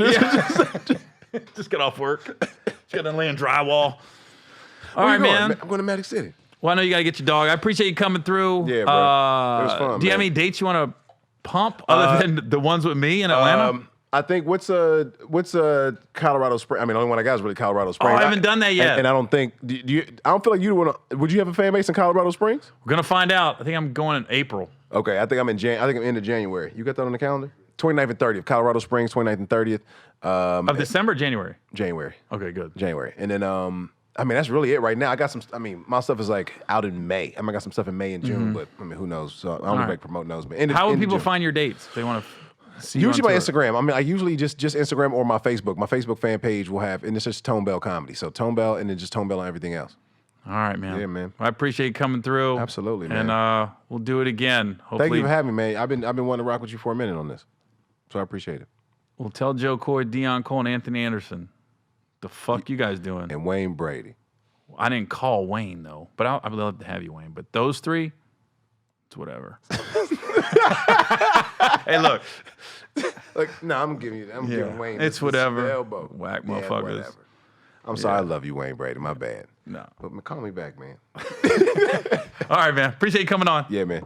Just get off work. Just gotta lay in drywall. All Where right, you going? man. I'm going to Magic City. Well, I know you gotta get your dog. I appreciate you coming through. Yeah, bro. It was fun. Do you have any dates you want to pump other than the ones with me in Atlanta? I think what's Colorado Springs? I mean, the only one I got is really Colorado Springs. I haven't done that yet. And I don't think I don't feel like you want to. Would you have a fan base in Colorado Springs? We're gonna find out. I think I'm going in April. Okay, I think I'm end of January. You got that on the calendar? 29th and 30th, Colorado Springs, 29th and 30th. Of December, or January. January. Okay, good. January, and then I mean that's really it right now. I got some. I mean, my stuff is like out in May. I got some stuff in May and June, but I mean, who knows? So I don't make promote those. But how would people find your dates if they want to? See usually my Instagram. I mean, I usually just Instagram or my Facebook. My Facebook fan page will have, and it's just Tone Bell Comedy. So Tone Bell, and then just Tone Bell on everything else. All right, man. Yeah, man. Well, I appreciate you coming through. Absolutely, man. And we'll do it again. Hopefully. Thank you for having me, man. I've been wanting to rock with you for a minute on this, so I appreciate it. We'll tell Joe Coy, Deion Cole, and Anthony Anderson. The fuck you guys doing? And Wayne Brady. I didn't call Wayne though, but I'd love to have you, Wayne. But those three, it's whatever. Hey, look. Like, no, I'm giving Wayne. It's whatever. The elbow. Whack Yeah, motherfuckers. whatever. I'm sorry, I love you, Wayne Brady. My bad. No. But call me back, man. All right, man. Appreciate you coming on. Yeah, man.